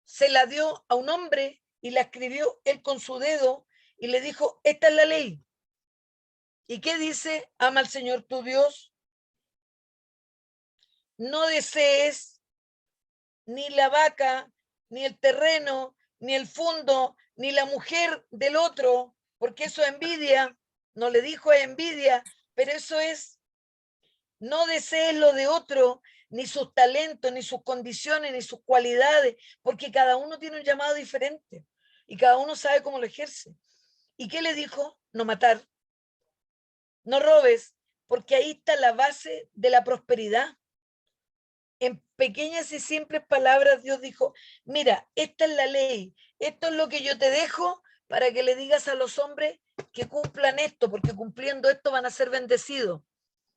[SPEAKER 2] se la dio a un hombre y la escribió él con su dedo y le dijo: esta es la ley. ¿Y qué dice? Ama al Señor tu Dios, no desees ni la vaca, ni el terreno, ni el fundo, ni la mujer del otro, porque eso es envidia. No le dijo es envidia, pero eso es: no desees lo de otro, ni sus talentos, ni sus condiciones, ni sus cualidades, porque cada uno tiene un llamado diferente y cada uno sabe cómo lo ejerce. ¿Y qué le dijo? No matar, no robes, porque ahí está la base de la prosperidad. pequeñas y simples palabras Dios dijo, mira, esta es la ley, esto es lo que yo te dejo para que le digas a los hombres que cumplan esto, porque cumpliendo esto van a ser bendecidos.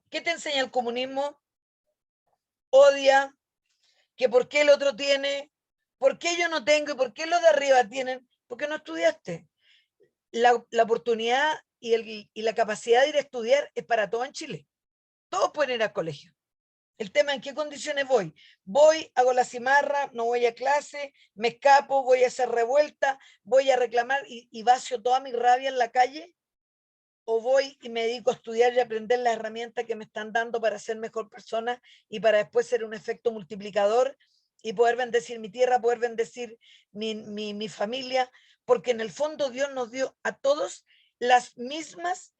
[SPEAKER 2] ¿Qué te enseña el comunismo? Odia, que por qué el otro tiene, por qué yo no tengo y por qué los de arriba tienen, porque no estudiaste. La oportunidad y la capacidad de ir a estudiar es para todos en Chile. Todos pueden ir al colegio. El tema en qué condiciones voy. Voy, hago la cimarra, no voy a clase, me escapo, voy a hacer revuelta, voy a reclamar y vacio toda mi rabia en la calle, o voy y me dedico a estudiar y a aprender las herramientas que me están dando para ser mejor persona y para después ser un efecto multiplicador y poder bendecir mi tierra, poder bendecir mi familia, porque en el fondo Dios nos dio a todos las mismas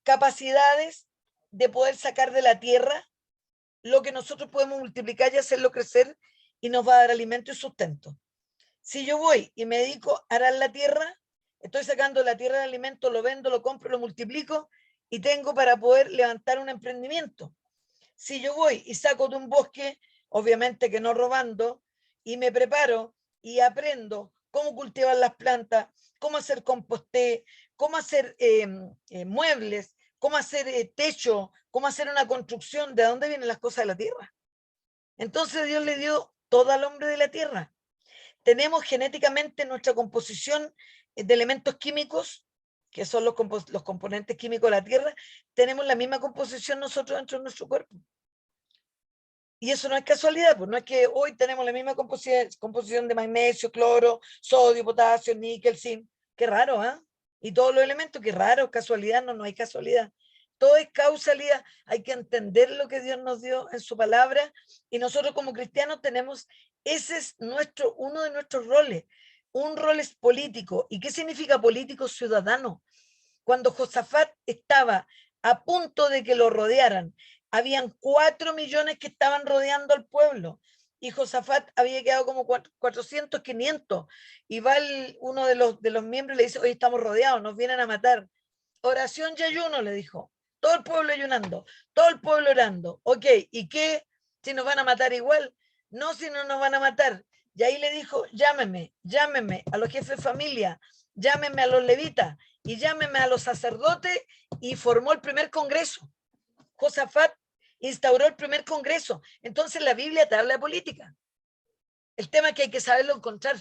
[SPEAKER 2] capacidades de poder sacar de la tierra lo que nosotros podemos multiplicar y hacerlo crecer y nos va a dar alimento y sustento. Si yo voy y me dedico a arar la tierra, estoy sacando la tierra de alimento, lo vendo, lo compro, lo multiplico y tengo para poder levantar un emprendimiento. Si yo voy y saco de un bosque, obviamente que no robando, y me preparo y aprendo cómo cultivar las plantas, cómo hacer composté, cómo hacer muebles, cómo hacer techo, cómo hacer una construcción, ¿de dónde vienen las cosas de la tierra? Entonces Dios le dio todo al hombre de la tierra. Tenemos genéticamente nuestra composición de elementos químicos, que son los componentes químicos de la tierra, tenemos la misma composición nosotros dentro de nuestro cuerpo. Y eso no es casualidad, pues no es que hoy tenemos la misma composición de magnesio, cloro, sodio, potasio, níquel, zinc. Qué raro, ¿ah? ¿Eh? Y todos los elementos, qué raro, casualidad, no, no hay casualidad. Todo es causalidad. Hay que entender lo que Dios nos dio en su palabra y nosotros como cristianos tenemos, ese es uno de nuestros roles. Un rol es político. ¿Y qué significa político? Ciudadano. Cuando Josafat estaba a punto de que lo rodearan, habían 4 millones que estaban rodeando al pueblo y Josafat había quedado como 400, 500 y va uno de los miembros y le dice, hoy estamos rodeados, nos vienen a matar. Oración y ayuno, le dijo. Todo el pueblo ayunando, todo el pueblo orando. Ok, ¿y qué? Si nos van a matar igual. No, si no nos van a matar. Y ahí le dijo, llámeme a los jefes de familia, llámeme a los levitas y llámeme a los sacerdotes y formó el primer congreso. Josafat instauró el primer congreso. Entonces la Biblia te habla de política. El tema es que hay que saberlo encontrar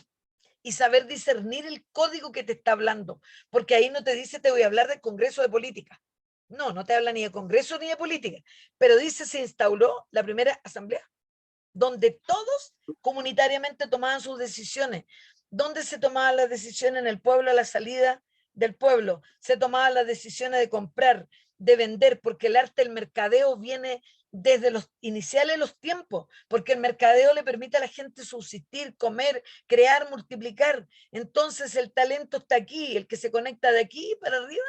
[SPEAKER 2] y saber discernir el código que te está hablando, porque ahí no te dice te voy a hablar del congreso de política. No, no te habla ni de congreso ni de política, pero dice se instauró la primera asamblea, donde todos comunitariamente tomaban sus decisiones. ¿Dónde se tomaban las decisiones? En el pueblo, a la salida del pueblo. Se tomaban las decisiones de comprar, de vender, porque el arte del mercadeo viene desde los iniciales de los tiempos, porque el mercadeo le permite a la gente subsistir, comer, crear, multiplicar. Entonces el talento está aquí, el que se conecta de aquí para arriba,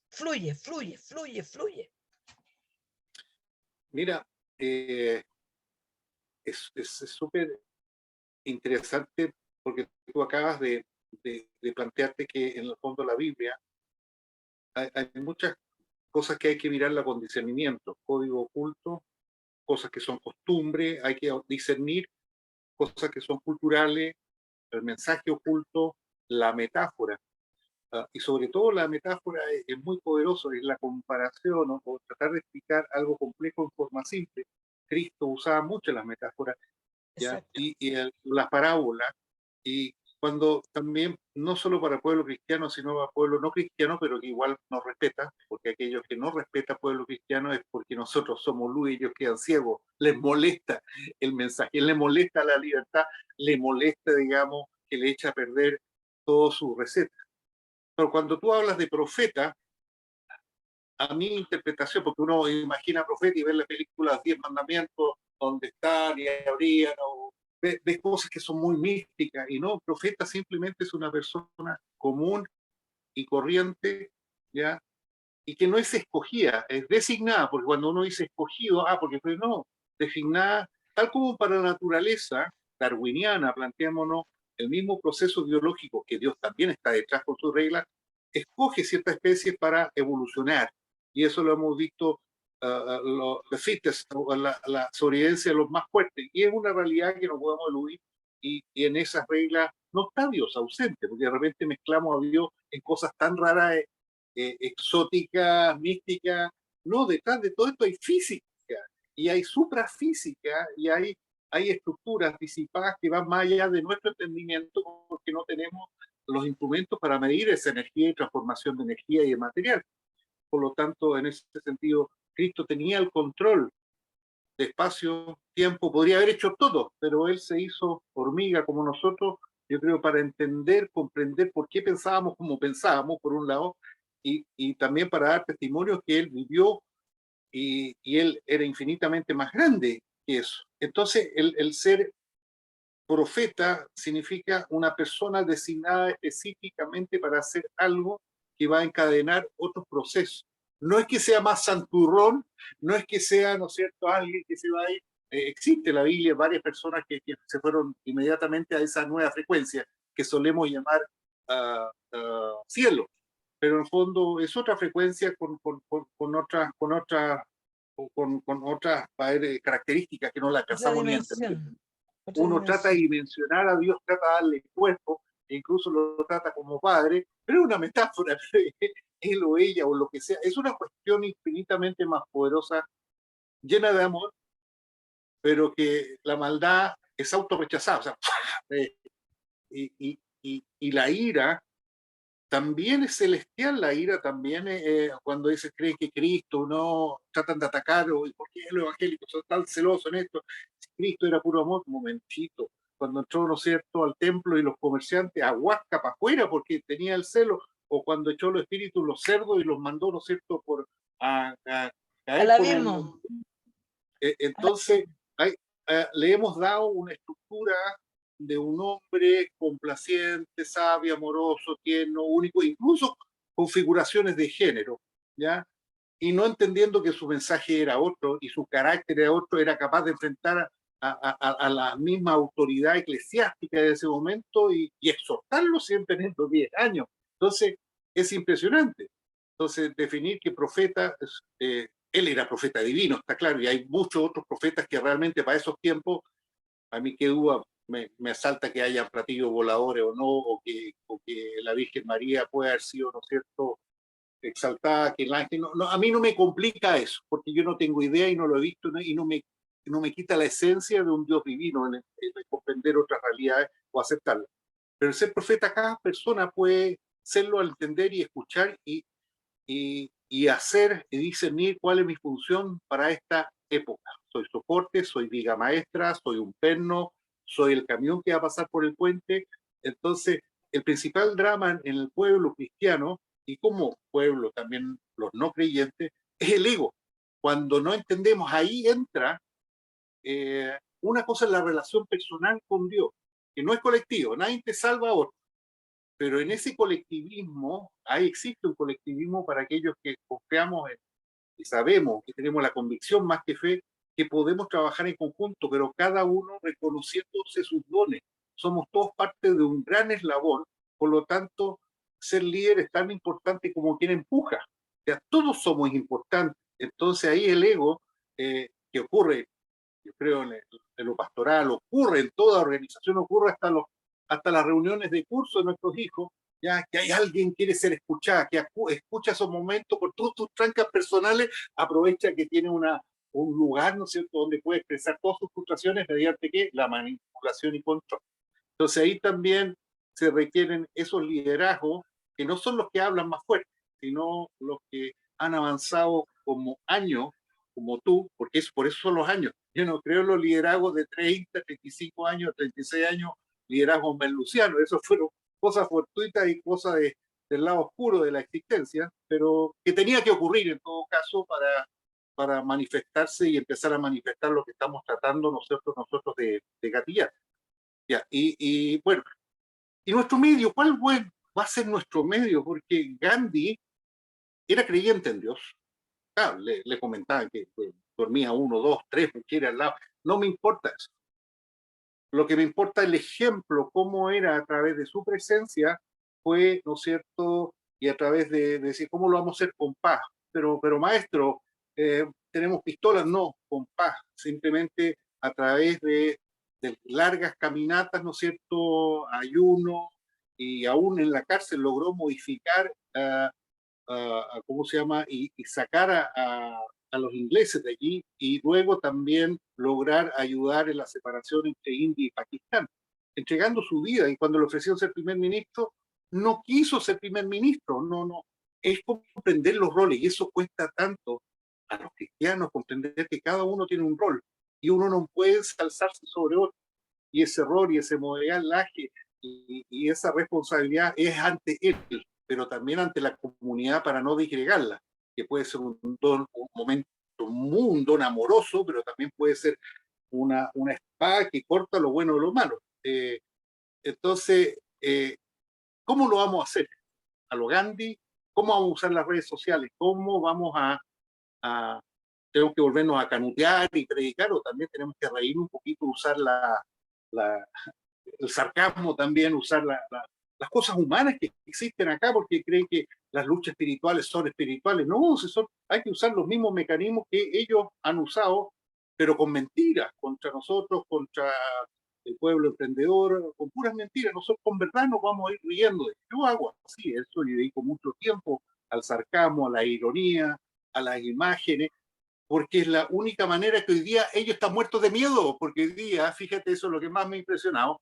[SPEAKER 2] fluye, fluye, fluye, fluye.
[SPEAKER 1] Mira, es súper interesante porque tú acabas de plantearte que en el fondo la Biblia hay muchas cosas que hay que mirarla con discernimiento, código oculto, cosas que son costumbre, hay que discernir cosas que son culturales, el mensaje oculto, la metáfora. Y sobre todo la metáfora es muy poderoso, es la comparación, ¿no? O tratar de explicar algo complejo en forma simple. Cristo usaba mucho las metáforas, ¿ya? Y las parábolas, y cuando también, no solo para pueblo cristiano, sino para pueblo no cristiano, pero que igual nos respeta, porque aquellos que no respetan pueblo cristiano es porque nosotros somos luz y ellos quedan ciegos, les molesta el mensaje, les molesta la libertad, les molesta, digamos, que le echa a perder todo su receta. Pero cuando tú hablas de profeta, a mi interpretación, porque uno imagina profeta y ve la película 10 mandamientos, donde están y habrían, o ves cosas que son muy místicas, y no, profeta simplemente es una persona común y corriente, ¿ya? Y que no es escogida, es designada, porque cuando uno dice escogido, porque pues no, designada, tal como para la naturaleza darwiniana, planteémonos el mismo proceso biológico que Dios también está detrás con sus reglas, escoge ciertas especies para evolucionar. Y eso lo hemos visto the fittest, o la sobrevivencia de los más fuertes, y es una realidad que no podemos eludir, y en esas reglas no está Dios ausente, porque de repente mezclamos a Dios en cosas tan raras, exóticas, místicas. No, detrás de todo esto hay física, y hay suprafísica, y hay estructuras disipadas que van más allá de nuestro entendimiento, porque no tenemos los instrumentos para medir esa energía y transformación de energía y de material. Por lo tanto, en ese sentido, Cristo tenía el control de espacio, tiempo, podría haber hecho todo, pero él se hizo hormiga como nosotros, yo creo, para entender, comprender por qué pensábamos como pensábamos, por un lado, y también para dar testimonio que él vivió, y él era infinitamente más grande que eso. Entonces, el ser profeta significa una persona designada específicamente para hacer algo que va a encadenar otros procesos. No es que sea más santurrón, no es que sea, ¿no es cierto?, alguien que se va a ir. Existe en la Biblia varias personas que se fueron inmediatamente a esa nueva frecuencia que solemos llamar cielo, pero en el fondo es otra frecuencia con otras características que no la
[SPEAKER 2] Otra
[SPEAKER 1] alcanzamos ni a entender.
[SPEAKER 2] dimensión, otra
[SPEAKER 1] Uno trata de
[SPEAKER 2] dimensión.
[SPEAKER 1] dimensionar a Dios, trata de darle cuerpo, e incluso lo trata como padre, pero es una metáfora, él o ella o lo que sea, es una cuestión infinitamente más poderosa, llena de amor, pero que la maldad es autorrechazada, o sea, y la ira también es celestial, la ira también, cuando dices creen que Cristo, no tratan de atacar, o ¿por qué los evangélicos son tan celosos en esto? Si Cristo era puro amor, un momentito, cuando entró, ¿no es cierto?, al templo y los comerciantes, aguasca para afuera porque tenía el celo, o cuando echó los espíritus los cerdos y los mandó, ¿no es cierto?, a
[SPEAKER 2] Al
[SPEAKER 1] caer por un...
[SPEAKER 2] abismo.
[SPEAKER 1] Entonces, hay, le hemos dado una estructura de un hombre complaciente, sabio, amoroso, tierno, único, incluso configuraciones de género, ¿ya? Y no entendiendo que su mensaje era otro y su carácter era otro, era capaz de enfrentar a la misma autoridad eclesiástica de ese momento y exhortarlo sin teniendo 10 años. Entonces, es impresionante. Entonces, definir que profeta, él era profeta divino, está claro, y hay muchos otros profetas que realmente para esos tiempos, a mí qué duda me asalta que haya platillos voladores o no, o que la Virgen María pueda haber sido, ¿no es cierto?, exaltada, que el ángel, no, a mí no me complica eso, porque yo no tengo idea y no lo he visto, ¿no? Y no me quita la esencia de un Dios divino en comprender otras realidades o aceptarlas. Pero el ser profeta, cada persona puede serlo al entender y escuchar y hacer y discernir cuál es mi función para esta época. Soy soporte, soy viga maestra, soy un perno, soy el camión que va a pasar por el puente. Entonces, el principal drama en el pueblo cristiano, y como pueblo también los no creyentes, es el ego. Cuando no entendemos, ahí entra una cosa, en la relación personal con Dios, que no es colectivo, nadie te salva a otro, pero en ese colectivismo, ahí existe un colectivismo para aquellos que confiamos y sabemos que tenemos la convicción más que fe, que podemos trabajar en conjunto, pero cada uno reconociéndose sus dones. Somos todos parte de un gran eslabón, por lo tanto, ser líder es tan importante como quien empuja. O sea, todos somos importantes. Entonces ahí el ego, que ocurre, yo creo, en lo pastoral, ocurre en toda organización, ocurre hasta las reuniones de curso de nuestros hijos, ya que hay alguien que quiere ser escuchada, que escucha esos momentos por todas tus trancas personales, aprovecha que tiene un lugar, ¿no es cierto?, donde puede expresar todas sus frustraciones mediante ¿qué? La manipulación y control. Entonces ahí también se requieren esos liderazgos que no son los que hablan más fuerte, sino los que han avanzado como años, como tú, porque por eso son los años. Yo no creo en los liderazgos de 30, 35 años, 36 años, liderazgos merlucianos. Esos fueron cosas fortuitas y cosas del lado oscuro de la existencia, pero que tenía que ocurrir en todo caso para manifestarse y empezar a manifestar lo que estamos tratando nosotros de gatillar. Ya, bueno, y nuestro medio, ¿cuál va a ser nuestro medio? Porque Gandhi era creyente en Dios. Claro, le comentaban que dormía uno, dos, tres mujeres al lado. No me importa eso. Lo que me importa es el ejemplo, cómo era a través de su presencia, fue, ¿no es cierto? Y a través de decir, ¿cómo lo vamos a hacer con paz? Pero maestro, Tenemos pistolas, no, con paz, simplemente a través de largas caminatas, ¿no es cierto?, ayuno, y aún en la cárcel logró modificar, ¿cómo se llama?, y sacar a los ingleses de allí, y luego también lograr ayudar en la separación entre India y Pakistán, entregando su vida. Y cuando le ofrecieron ser primer ministro, no quiso ser primer ministro, no, no. Es comprender los roles, y eso cuesta tanto a los cristianos, comprender que cada uno tiene un rol, y uno no puede alzarse sobre otro, y ese error y ese modelaje y esa responsabilidad es ante él, pero también ante la comunidad para no disgregarla, que puede ser un don, un momento, un don amoroso, pero también puede ser una espada que corta lo bueno de lo malo. Entonces, ¿cómo lo vamos a hacer? A lo Gandhi, ¿cómo vamos a usar las redes sociales? ¿Cómo vamos a tenemos que volvernos a canutear y predicar, o también tenemos que reír un poquito, usar la, el sarcasmo también, usar las cosas humanas que existen acá, porque creen que las luchas espirituales son espirituales. No, si son, hay que usar los mismos mecanismos que ellos han usado, pero con mentiras, contra nosotros, contra el pueblo emprendedor, con puras mentiras. Nosotros con verdad nos vamos a ir riendo. Yo hago así, eso, y dedico mucho tiempo al sarcasmo, a la ironía, a las imágenes, porque es la única manera que hoy día ellos están muertos de miedo, porque hoy día, fíjate, eso es lo que más me ha impresionado,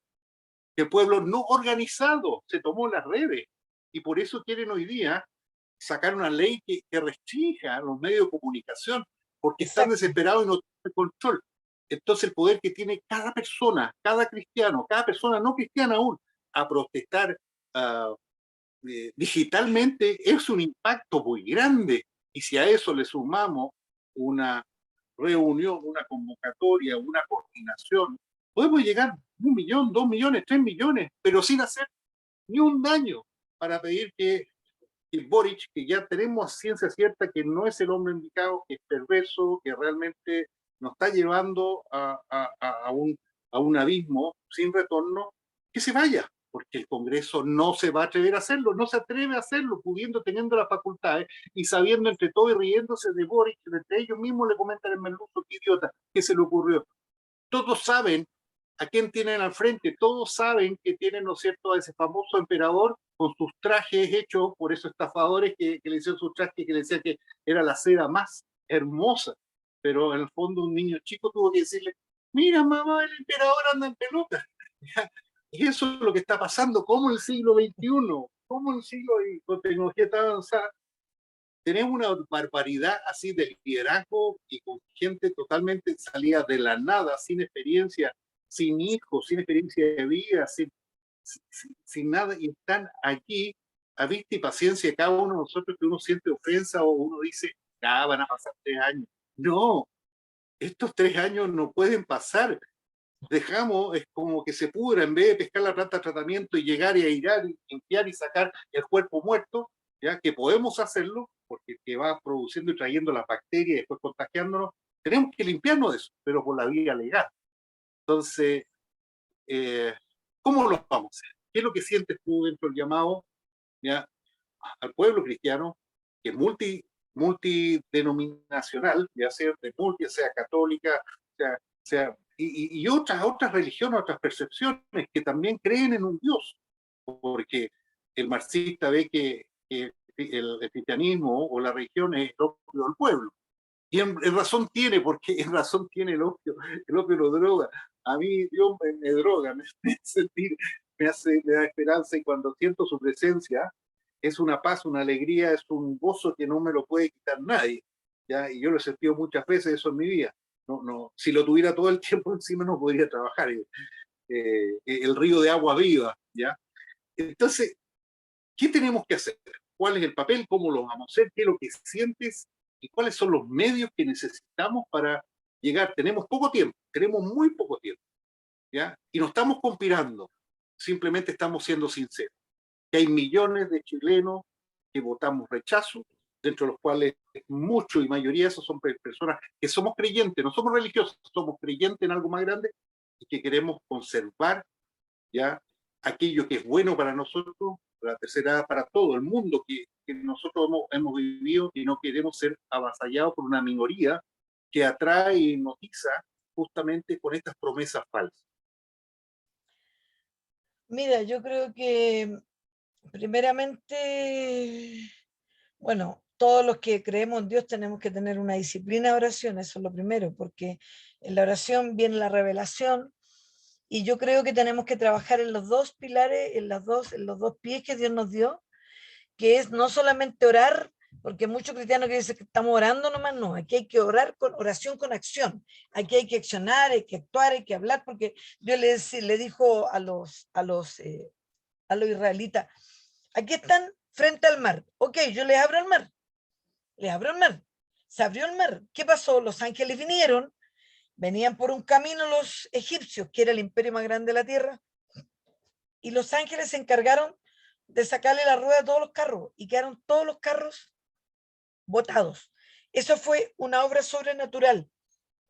[SPEAKER 1] que el pueblo no organizado se tomó las redes, y por eso quieren hoy día sacar una ley que restrinja los medios de comunicación, porque están
[SPEAKER 2] Exacto.
[SPEAKER 1] desesperados y no tienen control. Entonces el poder que tiene cada persona, cada cristiano, cada persona no cristiana aún, a protestar uh, digitalmente es un impacto muy grande. Y si a eso le sumamos una reunión, una convocatoria, una coordinación, podemos llegar a 1 millón, 2 millones, 3 millones, pero sin hacer ni un daño, para pedir que Boric, que ya tenemos ciencia cierta que no es el hombre indicado, que es perverso, que realmente nos está llevando a un abismo sin retorno, que se vaya, porque el Congreso no se va a atrever a hacerlo, no se atreve a hacerlo, pudiendo, teniendo las facultades y sabiendo entre todo y riéndose de Boric, que entre ellos mismos le comentan el merluzo, qué idiota, qué se le ocurrió. Todos saben a quién tienen al frente, todos saben que tienen, ¿no es cierto?, a ese famoso emperador con sus trajes hechos por esos estafadores que le hicieron sus trajes, que le decían que era la seda más hermosa, pero en el fondo un niño chico tuvo que decirle, mira mamá, el emperador anda en pelota. Y eso es lo que está pasando, como el siglo XXI, como el siglo y con tecnología tan avanzada, tenemos una barbaridad así de liderazgo y con gente totalmente salida de la nada, sin experiencia, sin hijos, sin experiencia de vida, sin nada, y están aquí a vista y paciencia de cada uno de nosotros, que uno siente ofensa o uno dice, ah, van a pasar 3 años. No, estos 3 años no pueden pasar. Dejamos, es como que se pudra, en vez de pescar la planta de tratamiento y llegar y airar, y limpiar y sacar el cuerpo muerto, ya que podemos hacerlo, porque que va produciendo y trayendo las bacterias y después contagiándonos, tenemos que limpiarnos de eso, pero por la vía legal. Entonces, eh, ¿cómo lo vamos a hacer? ¿Qué es lo que sientes tú dentro del llamado, ya, al pueblo cristiano, que es multidenominacional, ya sea de multi, sea católica, sea y otras religiones, otras percepciones que también creen en un Dios, porque el marxista ve que el cristianismo o la religión es el opio del pueblo. Y en razón tiene, porque en razón tiene el opio lo droga. A mí Dios me droga, me hace sentir, me da esperanza, y cuando siento su presencia, es una paz, una alegría, es un gozo que no me lo puede quitar nadie. ¿Ya? Y yo lo he sentido muchas veces eso en mi vida. No, no, si lo tuviera todo el tiempo encima no podría trabajar. El río de agua viva, ¿ya? Entonces, ¿qué tenemos que hacer? ¿Cuál es el papel? ¿Cómo lo vamos a hacer? ¿Qué es lo que sientes? ¿Y cuáles son los medios que necesitamos para llegar? Tenemos poco tiempo, tenemos muy poco tiempo, ¿ya? Y no estamos conspirando, simplemente estamos siendo sinceros. Que hay millones de chilenos que votamos rechazo, dentro de los cuales muchos y mayoría de esos son personas que somos creyentes, no somos religiosos, somos creyentes en algo más grande y que queremos conservar, ¿ya?, aquello que es bueno para nosotros, la tercera edad para todo el mundo que nosotros hemos vivido y no queremos ser avasallados por una minoría que atrae y hipnotiza justamente con estas promesas falsas.
[SPEAKER 2] Mira, yo creo que primeramente, bueno, todos los que creemos en Dios tenemos que tener una disciplina de oración, eso es lo primero, porque en la oración viene la revelación y yo creo que tenemos que trabajar en los dos pilares, en los dos pies que Dios nos dio, que es no solamente orar, porque muchos cristianos que dicen que estamos orando nomás, no, aquí hay que orar con oración con acción, aquí hay que accionar, hay que actuar, hay que hablar, porque Dios le dijo a los israelitas, aquí están frente al mar, ok, yo les abro el mar, les abro el mar, se abrió el mar, ¿qué pasó? Los ángeles vinieron, venían por un camino los egipcios, que era el imperio más grande de la tierra, y los ángeles se encargaron de sacarle la rueda a todos los carros, y quedaron todos los carros botados. Eso fue una obra sobrenatural,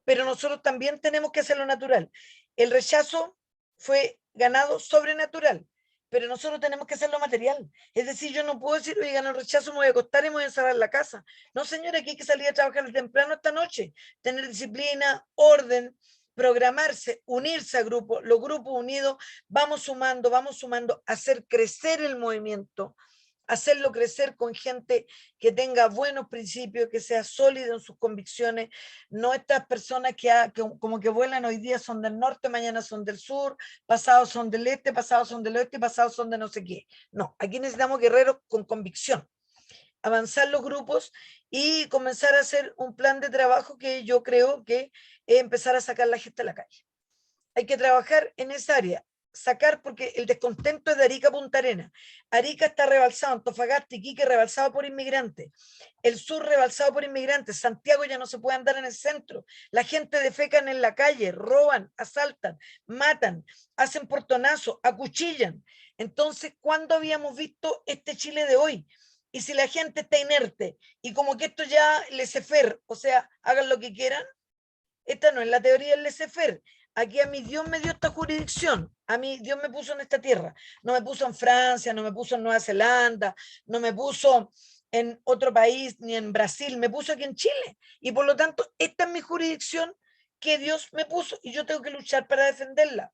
[SPEAKER 2] pero nosotros también tenemos que hacerlo natural. El rechazo fue ganado sobrenatural, pero nosotros tenemos que hacerlo material. Es decir, yo no puedo decir, oye, ganó el rechazo, me voy a acostar y me voy a encerrar en la casa. No, señora, aquí hay que salir a trabajar temprano esta noche, tener disciplina, orden, programarse, unirse a grupos, los grupos unidos, vamos sumando, hacer crecer el movimiento, hacerlo crecer con gente que tenga buenos principios, que sea sólido en sus convicciones, no estas personas que como que vuelan hoy día son del norte, mañana son del sur, pasados son del este, pasados son del oeste, pasados son de no sé qué. No, aquí necesitamos guerreros con convicción, avanzar los grupos y comenzar a hacer un plan de trabajo que yo creo que es empezar a sacar la gente a la calle. Hay que trabajar en esa área, sacar, porque el descontento es de Arica a Punta Arenas. Arica está rebalsado, Antofagasta, Iquique rebalsado por inmigrantes, el sur rebalsado por inmigrantes, Santiago ya no se puede andar en el centro, la gente defecan en la calle, roban, asaltan, matan, hacen portonazos, acuchillan. Entonces, ¿cuándo habíamos visto este Chile de hoy? Y si la gente está inerte y como que esto ya laissez-faire, o sea, hagan lo que quieran, esta no es la teoría del laissez-faire. Aquí a mí Dios me dio esta jurisdicción, a mí Dios me puso en esta tierra, no me puso en Francia, no me puso en Nueva Zelanda, no me puso en otro país, ni en Brasil, me puso aquí en Chile. Y por lo tanto, esta es mi jurisdicción que Dios me puso y yo tengo que luchar para defenderla.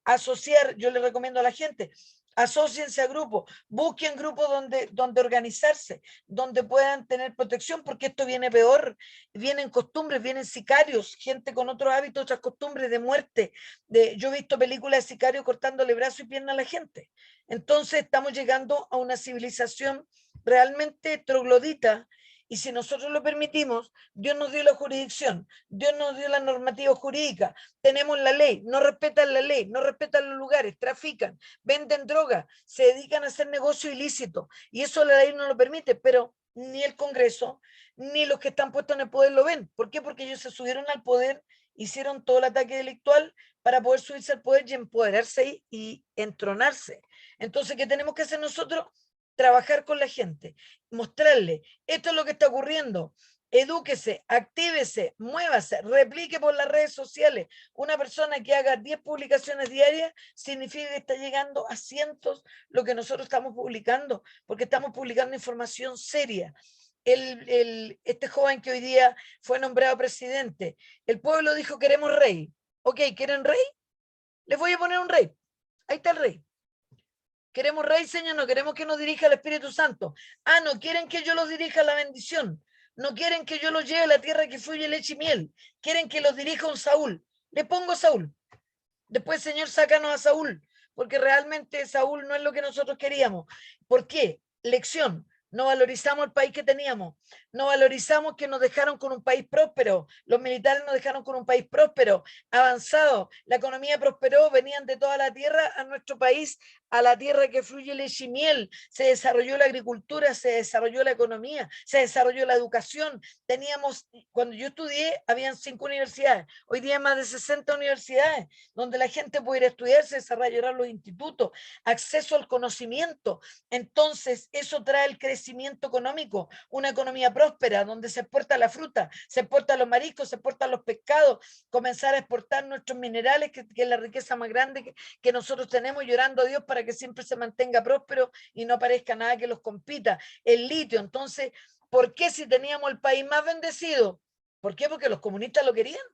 [SPEAKER 2] Asociar, yo le recomiendo a la gente, asóciense a grupos, busquen grupos donde organizarse, donde puedan tener protección, porque esto viene peor, vienen costumbres, vienen sicarios, gente con otros hábitos, otras costumbres de muerte. Yo he visto películas de sicarios cortándole brazo y pierna a la gente. Entonces estamos llegando a una civilización realmente troglodita, y si nosotros lo permitimos, Dios nos dio la jurisdicción, Dios nos dio la normativa jurídica, tenemos la ley, no respetan la ley, no respetan los lugares, trafican, venden droga, se dedican a hacer negocio ilícito, y eso la ley no lo permite, pero ni el Congreso, ni los que están puestos en el poder lo ven. ¿Por qué? Porque ellos se subieron al poder, hicieron todo el ataque delictual para poder subirse al poder y empoderarse y entronarse. Entonces, ¿qué tenemos que hacer nosotros? Trabajar con la gente, mostrarle, esto es lo que está ocurriendo, edúquese, actívese, muévase, replique por las redes sociales. Una persona que haga 10 publicaciones diarias significa que está llegando a cientos lo que nosotros estamos publicando, porque estamos publicando información seria. Este joven que hoy día fue nombrado presidente, el pueblo dijo queremos rey. Ok, ¿quieren rey? Les voy a poner un rey. Ahí está el rey. Queremos rey, Señor, no queremos que nos dirija el Espíritu Santo. Ah, no quieren que yo los dirija la bendición. No quieren que yo los lleve a la tierra que fluye leche y miel. Quieren que los dirija un Saúl. Le pongo Saúl. Después, Señor, sácanos a Saúl, porque realmente Saúl no es lo que nosotros queríamos. ¿Por qué? Lección. No valorizamos el país que teníamos, no valorizamos que nos dejaron con un país próspero, los militares nos dejaron con un país próspero, avanzado, la economía prosperó, venían de toda la tierra a nuestro país, a la tierra que fluye leche y miel, se desarrolló la agricultura, se desarrolló la economía, se desarrolló la educación, teníamos, cuando yo estudié, habían 5 universidades, hoy día hay más de 60 universidades, donde la gente puede ir a estudiar, se desarrollarán los institutos, acceso al conocimiento. Entonces, eso trae el crecimiento económico, una economía próspera. próspera, donde se exporta la fruta, se exportan los mariscos, se exportan los pescados, comenzar a exportar nuestros minerales, que es la riqueza más grande que nosotros tenemos, llorando a Dios para que siempre se mantenga próspero y no aparezca nada que los compita. El litio, entonces, ¿por qué si teníamos el país más bendecido? ¿Por qué? Porque los comunistas lo querían.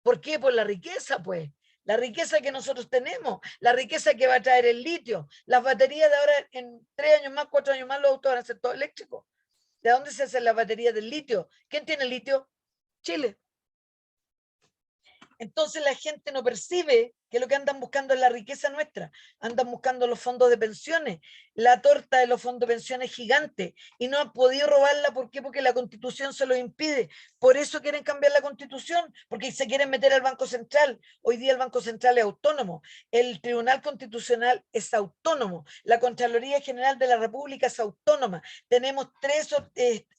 [SPEAKER 2] ¿Por qué? Por la riqueza, pues. La riqueza que nosotros tenemos, la riqueza que va a traer el litio, las baterías de ahora, en 3 años más, 4 años más, los autos van a ser todo eléctricos. ¿De dónde se hacen las baterías del litio? ¿Quién tiene litio? Chile. Entonces la gente no percibe que lo que andan buscando es la riqueza nuestra, andan buscando los fondos de pensiones, la torta de los fondos de pensiones gigante, y no han podido robarla. ¿Por qué? Porque la Constitución se lo impide. Por eso quieren cambiar la Constitución, porque se quieren meter al Banco Central. Hoy día el Banco Central es autónomo, el Tribunal Constitucional es autónomo, la Contraloría General de la República es autónoma. Tenemos 3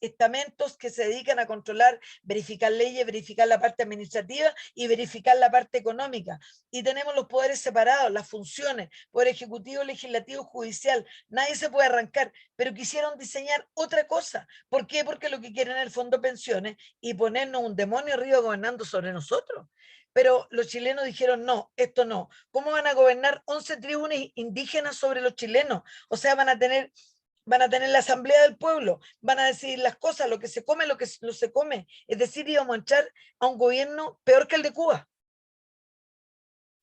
[SPEAKER 2] estamentos que se dedican a controlar, verificar leyes, verificar la parte administrativa y verificar la parte económica. Y tenemos los poderes separados, las funciones, poder ejecutivo, legislativo, judicial. Nadie se puede arrancar, pero quisieron diseñar otra cosa. ¿Por qué? Porque lo que quieren es el fondo de pensiones y ponernos un demonio arriba gobernando sobre nosotros. Pero los chilenos dijeron, no, esto no. ¿Cómo van a gobernar 11 tribunas indígenas sobre los chilenos? O sea, van a tener la asamblea del pueblo, van a decidir las cosas, lo que se come, lo que no se come. Es decir, íbamos a entrar a un gobierno peor que el de Cuba.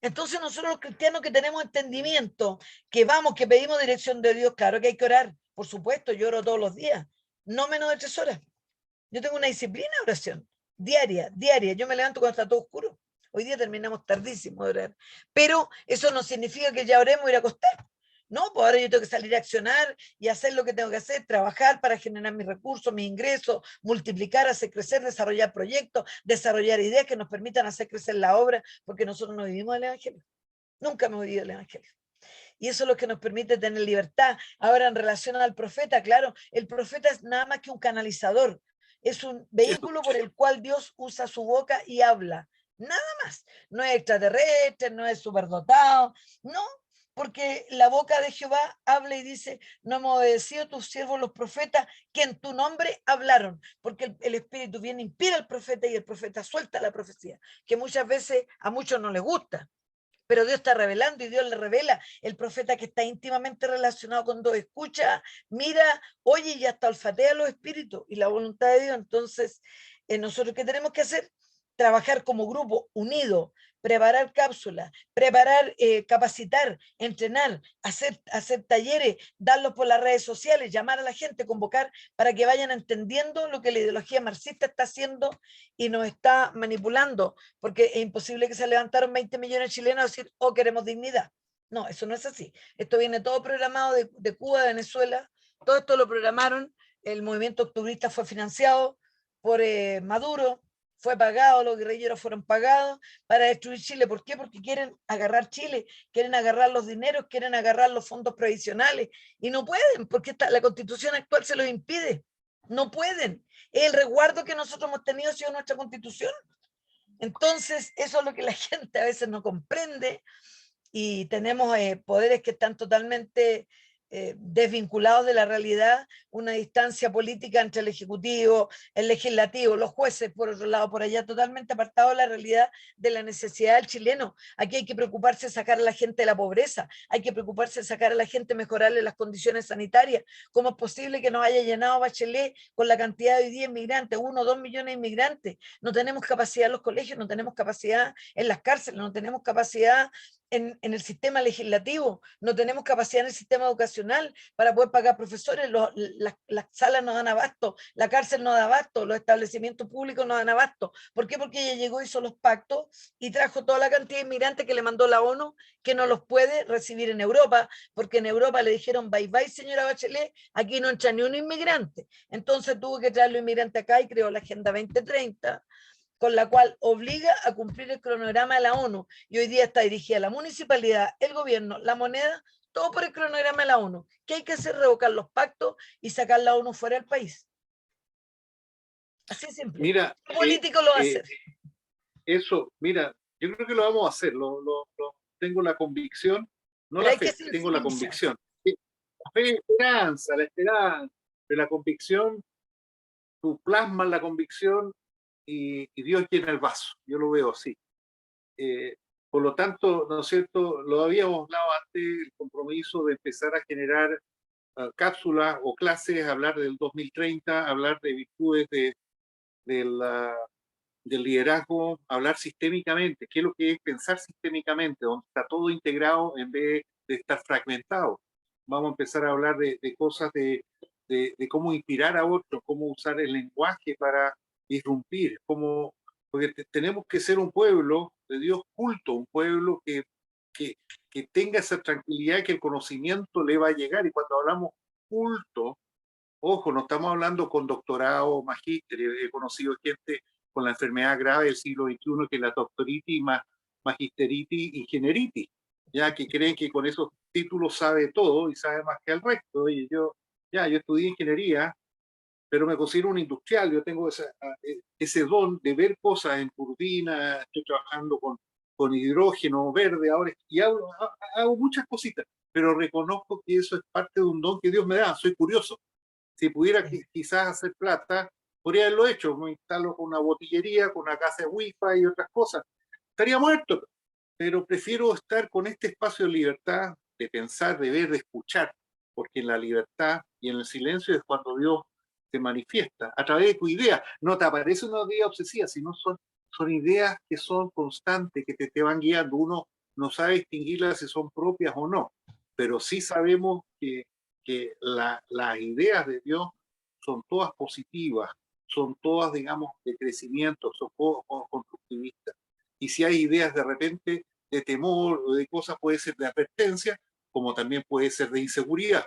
[SPEAKER 2] Entonces nosotros los cristianos que tenemos entendimiento, que vamos, que pedimos dirección de Dios, claro que hay que orar, por supuesto, yo oro todos los días, no menos de 3 horas. Yo tengo una disciplina de oración, diaria, yo me levanto cuando está todo oscuro. Hoy día terminamos tardísimo de orar, pero eso no significa que ya oremos y ir a acostar. No, pues ahora yo tengo que salir a accionar y hacer lo que tengo que hacer, trabajar para generar mis recursos, mis ingresos, multiplicar, hacer crecer, desarrollar proyectos, desarrollar ideas que nos permitan hacer crecer la obra, porque nosotros no vivimos el Evangelio. Nunca hemos vivido el Evangelio. Y eso es lo que nos permite tener libertad. Ahora, en relación al profeta, claro, el profeta es nada más que un canalizador. Es un vehículo por el cual Dios usa su boca y habla. Nada más. No es extraterrestre, no es superdotado, no, porque la boca de Jehová habla y dice, no hemos obedecido tus siervos los profetas que en tu nombre hablaron, porque el Espíritu viene, inspira al profeta y el profeta suelta la profecía, que muchas veces a muchos no les gusta, pero Dios está revelando y Dios le revela. El profeta que está íntimamente relacionado con Dios escucha, mira, oye y hasta olfatea los espíritus y la voluntad de Dios. Entonces, nosotros ¿qué tenemos que hacer? Trabajar como grupo unido, preparar cápsulas, preparar, capacitar, entrenar, hacer talleres, darlos por las redes sociales, llamar a la gente, convocar para que vayan entendiendo lo que la ideología marxista está haciendo y nos está manipulando, porque es imposible que se levantaron 20 millones de chilenos a decir, oh, queremos dignidad. No, eso no es así. Esto viene todo programado de Cuba, de Venezuela, todo esto lo programaron, el movimiento octubrista fue financiado por Maduro, fue pagado, los guerrilleros fueron pagados para destruir Chile. ¿Por qué? Porque quieren agarrar Chile, quieren agarrar los dineros, quieren agarrar los fondos previsionales y no pueden, porque la constitución actual se los impide. No pueden. El resguardo que nosotros hemos tenido ha sido nuestra constitución. Entonces, eso es lo que la gente a veces no comprende y tenemos poderes que están totalmente desvinculados de la realidad, una distancia política entre el Ejecutivo, el Legislativo, los jueces, por otro lado, por allá, totalmente apartados de la realidad de la necesidad del chileno. Aquí hay que preocuparse de sacar a la gente de la pobreza, hay que preocuparse de sacar a la gente, mejorarle las condiciones sanitarias. ¿Cómo es posible que nos haya llenado Bachelet con la cantidad de hoy día de inmigrantes, 1 o 2 millones de inmigrantes? No tenemos capacidad en los colegios, no tenemos capacidad en las cárceles, no tenemos capacidad en el sistema legislativo, no tenemos capacidad en el sistema educacional para poder pagar profesores, las salas no dan abasto, la cárcel no da abasto, los establecimientos públicos no dan abasto. ¿Por qué? Porque ella llegó, hizo los pactos y trajo toda la cantidad de inmigrantes que le mandó la ONU, que no los puede recibir en Europa, porque en Europa le dijeron, bye bye señora Bachelet, aquí no entra ni un inmigrante. Entonces tuvo que traer los inmigrantes acá y creó la Agenda 2030, con la cual obliga a cumplir el cronograma de la ONU, y hoy día está dirigida a la municipalidad, el gobierno, la moneda, todo por el cronograma de la ONU. ¿Qué hay que hacer? Revocar los pactos y sacar la ONU fuera del país. Así es simple.
[SPEAKER 1] Mira,
[SPEAKER 2] ¿Qué político lo va a hacer?
[SPEAKER 1] Eso, mira, yo creo que lo vamos a hacer, tengo la convicción, no
[SPEAKER 2] Pero
[SPEAKER 1] la
[SPEAKER 2] hay que
[SPEAKER 1] fe,
[SPEAKER 2] ser
[SPEAKER 1] tengo la
[SPEAKER 2] ciencia.
[SPEAKER 1] convicción. La fe, esperanza, la esperanza, pero la convicción tú plasmas la convicción y Dios llena el vaso. Yo lo veo así. Eh, por lo tanto, ¿no es cierto? Lo habíamos hablado antes, el compromiso de empezar a generar cápsulas o clases, hablar del 2030, hablar de virtudes de la, del liderazgo, hablar sistémicamente, qué es lo que es pensar sistémicamente, donde está todo integrado en vez de estar fragmentado. Vamos a empezar a hablar de cosas de cómo inspirar a otros, cómo usar el lenguaje para irrumpir, cómo, porque tenemos que ser un pueblo de Dios culto, un pueblo que, que tenga esa tranquilidad que el conocimiento le va a llegar. Y cuando hablamos culto, ojo, no estamos hablando con doctorado, magíster. He conocido gente con la enfermedad grave del siglo XXI que es la doctoritis, magisteritis y generitis, ya que creen que con esos títulos sabe todo y sabe más que el resto. Y yo estudié ingeniería, pero me considero un industrial. Yo tengo ese don de ver cosas en turbina, estoy trabajando con hidrógeno verde ahora y hago muchas cositas, pero reconozco que eso es parte de un don que Dios me da. Soy curioso. Si pudiera quizás hacer plata, podría haberlo hecho. Me instalo con una botillería, con una casa de wifi y otras cosas. Estaría muerto, pero prefiero estar con este espacio de libertad, de pensar, de ver, de escuchar, porque en la libertad y en el silencio es cuando Dios se manifiesta a través de tu idea. No te aparece una idea obsesiva, sino son ideas que son constantes, que te van guiando. Uno no sabe distinguirlas si son propias o no, pero sí sabemos que las ideas de Dios son todas positivas, son todas, digamos, de crecimiento, son todas constructivistas. Y si hay ideas de repente de temor o de cosas, puede ser de advertencia, como también puede ser de inseguridad.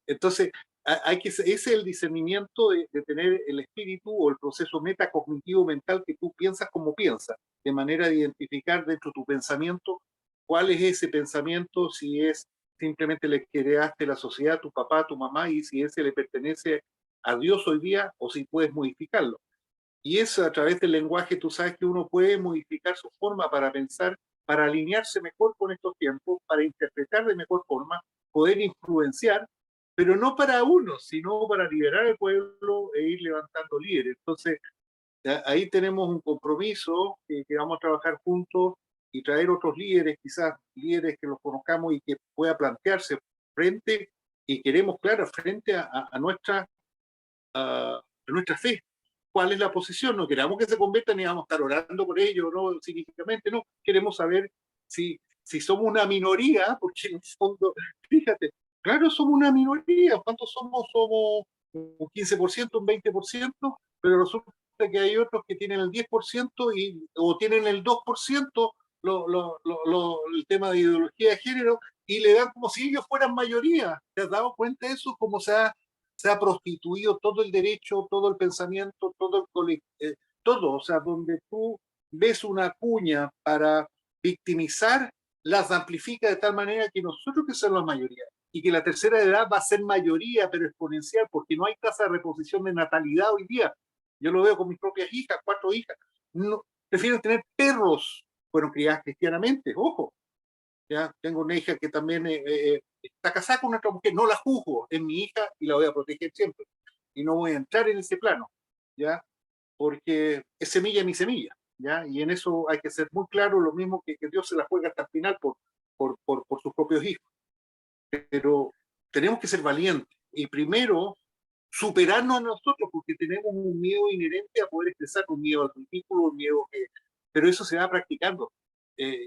[SPEAKER 1] Entonces, ese es el discernimiento de tener el espíritu o el proceso metacognitivo mental que tú piensas como piensas, de manera de identificar dentro de tu pensamiento cuál es ese pensamiento, si es simplemente le creaste la sociedad, tu papá, tu mamá, y si ese le pertenece a Dios hoy día o si puedes modificarlo. Y eso a través del lenguaje tú sabes que uno puede modificar su forma para pensar, para alinearse mejor con estos tiempos, para interpretar de mejor forma, poder influenciar, pero no para uno, sino para liberar al pueblo e ir levantando líderes. Entonces, ahí tenemos un compromiso que vamos a trabajar juntos y traer otros líderes, quizás líderes que los conozcamos y que pueda plantearse frente, y queremos, claro, frente a nuestra fe. ¿Cuál es la posición? No queramos que se conviertan y vamos a estar orando por ellos, no significativamente, no. Queremos saber si somos una minoría, porque en el fondo, fíjate, claro, somos una minoría. ¿Cuántos somos? Somos un 15%, un 20%, pero resulta que hay otros que tienen el 10% o tienen el 2%, el tema de ideología de género, y le dan como si ellos fueran mayoría. ¿Te has dado cuenta de eso? Como se ha prostituido todo el derecho, todo el pensamiento, todo, o sea, donde tú ves una cuña para victimizar, las amplifica de tal manera que nosotros que somos la mayoría, y que la tercera edad va a ser mayoría, pero exponencial, porque no hay tasa de reposición de natalidad hoy día. Yo lo veo con mis propias hijas, 4 hijas. No, prefieren tener perros, fueron criadas cristianamente, ojo. ¿Ya? Tengo una hija que también está casada con otra mujer, no la juzgo, es mi hija y la voy a proteger siempre. Y no voy a entrar en ese plano, ¿ya? Porque es semilla de mi semilla, ¿ya? Y en eso hay que ser muy claro, lo mismo que Dios se la juega hasta el final por sus propios hijos. Pero tenemos que ser valientes y primero superarnos a nosotros, porque tenemos un miedo inherente a poder expresar, un miedo al ridículo, un miedo que... Pero eso se va practicando.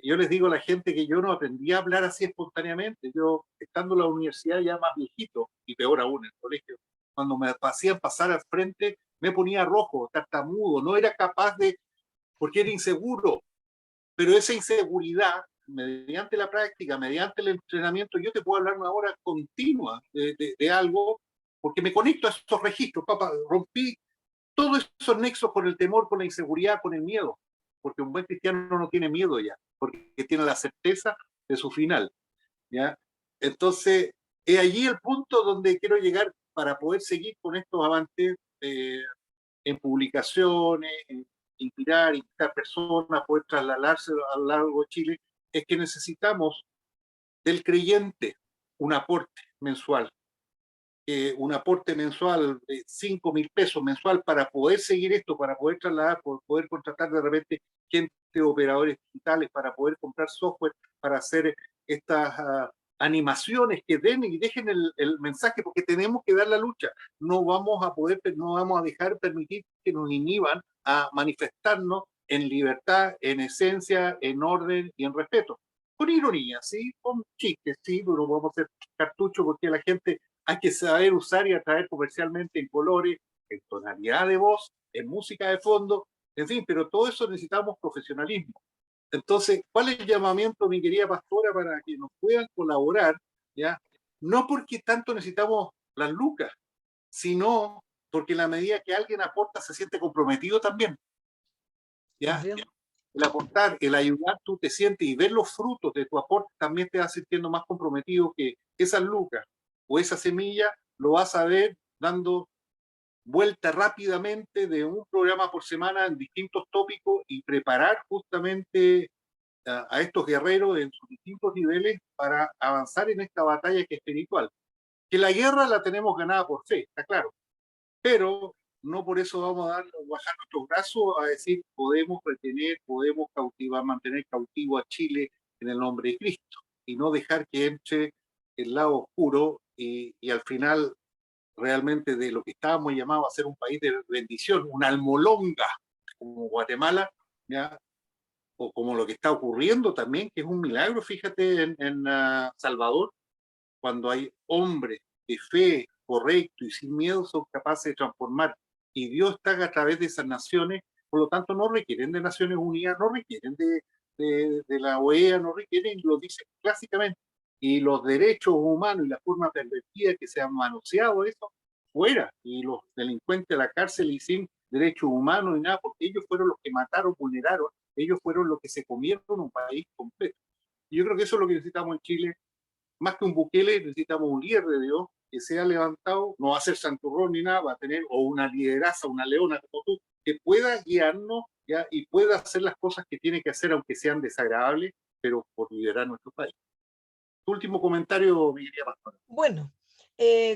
[SPEAKER 1] Yo les digo a la gente que yo no aprendí a hablar así espontáneamente. Yo, estando en la universidad ya más viejito, y peor aún en el colegio, cuando me hacían pasar al frente, me ponía rojo, tartamudo, no era capaz de, porque era inseguro. Pero esa inseguridad, mediante la práctica, mediante el entrenamiento, yo te puedo hablar una hora continua de algo, porque me conecto a esos registros, papá, rompí todos esos nexos con el temor, con la inseguridad, con el miedo, porque un buen cristiano no tiene miedo ya, porque tiene la certeza de su final, ¿ya? Entonces, es allí el punto donde quiero llegar para poder seguir con estos avances en publicaciones, en inspirar personas, poder trasladarse a lo largo de Chile, es que necesitamos del creyente un aporte mensual. un aporte mensual de 5.000 pesos mensual para poder seguir esto, para poder trasladar, poder contratar de repente gente, operadores digitales, para poder comprar software, para hacer estas animaciones que den y dejen el mensaje, porque tenemos que dar la lucha. No vamos a poder, no vamos a dejar permitir que nos inhiban a manifestarnos en libertad, en esencia, en orden y en respeto. Con ironía, sí, con chistes, sí, pero vamos a hacer cartucho porque la gente hay que saber usar y atraer comercialmente en colores, en tonalidad de voz, en música de fondo, en fin, pero todo eso necesitamos profesionalismo. Entonces, ¿cuál es el llamamiento, mi querida pastora, para que nos puedan colaborar? ¿Ya? No porque tanto necesitamos las lucas, sino porque en la medida que alguien aporta se siente comprometido también. ¿Ya?
[SPEAKER 2] Obvio.
[SPEAKER 1] El aportar, el ayudar, tú te sientes y ver los frutos de tu aporte también te va sintiendo más comprometido que esas lucas o esa semilla lo vas a ver dando vuelta rápidamente de un programa por semana en distintos tópicos y preparar justamente a estos guerreros en sus distintos niveles para avanzar en esta batalla que es espiritual. Que la guerra la tenemos ganada por fe, está claro, pero no por eso vamos a bajar nuestros brazos a decir podemos retener, podemos cautivar, mantener cautivo a Chile en el nombre de Cristo y no dejar que entre el lado oscuro y al final realmente de lo que estábamos llamados a ser un país de bendición, una almolonga como Guatemala, ¿ya? O como lo que está ocurriendo también, que es un milagro, fíjate, en Salvador, cuando hay hombres de fe correcto y sin miedo son capaces de transformar. Y Dios está a través de esas naciones, por lo tanto no requieren de Naciones Unidas, no requieren de la OEA, no requieren, lo dice clásicamente, y los derechos humanos y la forma pervertida que se han manoseado eso, fuera, y los delincuentes a la cárcel y sin derechos humanos y nada, porque ellos fueron los que mataron, vulneraron, ellos fueron los que se comieron un país completo. Y yo creo que eso es lo que necesitamos en Chile, más que un Bukele, necesitamos un líder de Dios que sea levantado, no va a ser santurrón ni nada, va a tener o una lideraza, una leona como tú, que pueda guiarnos, ¿ya? Y pueda hacer las cosas que tiene que hacer, aunque sean desagradables, pero por liderar nuestro país. Tu último comentario, mi querida pastora.
[SPEAKER 2] Bueno,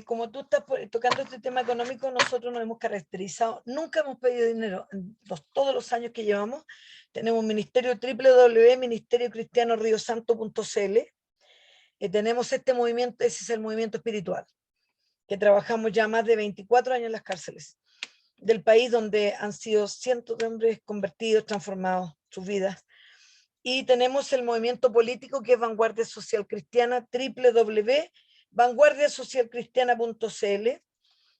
[SPEAKER 2] como tú estás tocando este tema económico, nosotros nos hemos caracterizado, nunca hemos pedido dinero en todos los años que llevamos. Tenemos un ministerio www.ministeriocristianoriosanto.cl. Tenemos este movimiento, ese es el movimiento espiritual, que trabajamos ya más de 24 años en las cárceles del país, donde han sido cientos de hombres convertidos, transformados sus vidas. Y tenemos el movimiento político que es Vanguardia Social Cristiana, www.vanguardiasocialcristiana.cl,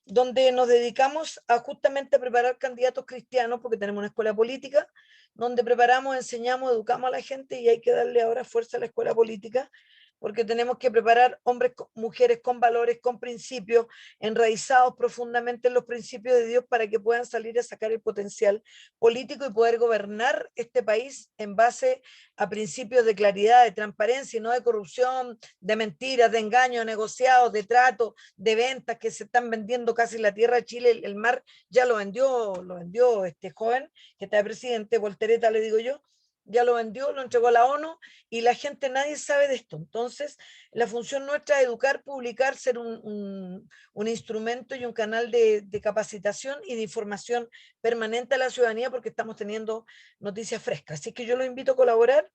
[SPEAKER 2] donde nos dedicamos a justamente preparar candidatos cristianos, porque tenemos una escuela política, donde preparamos, enseñamos, educamos a la gente, y hay que darle ahora fuerza a la escuela política, porque tenemos que preparar hombres, mujeres con valores, con principios, enraizados profundamente en los principios de Dios, para que puedan salir a sacar el potencial político y poder gobernar este país en base a principios de claridad, de transparencia, y no de corrupción, de mentiras, de engaños, negociados, de trato, de ventas, que se están vendiendo casi la tierra de Chile, el mar ya lo vendió este joven que está de presidente, Voltereta le digo yo, ya lo vendió, lo entregó a la ONU, y la gente, nadie sabe de esto. Entonces, la función nuestra es educar, publicar, ser un instrumento y un canal de capacitación y de información permanente a la ciudadanía, porque estamos teniendo noticias frescas. Así que yo los invito a colaborar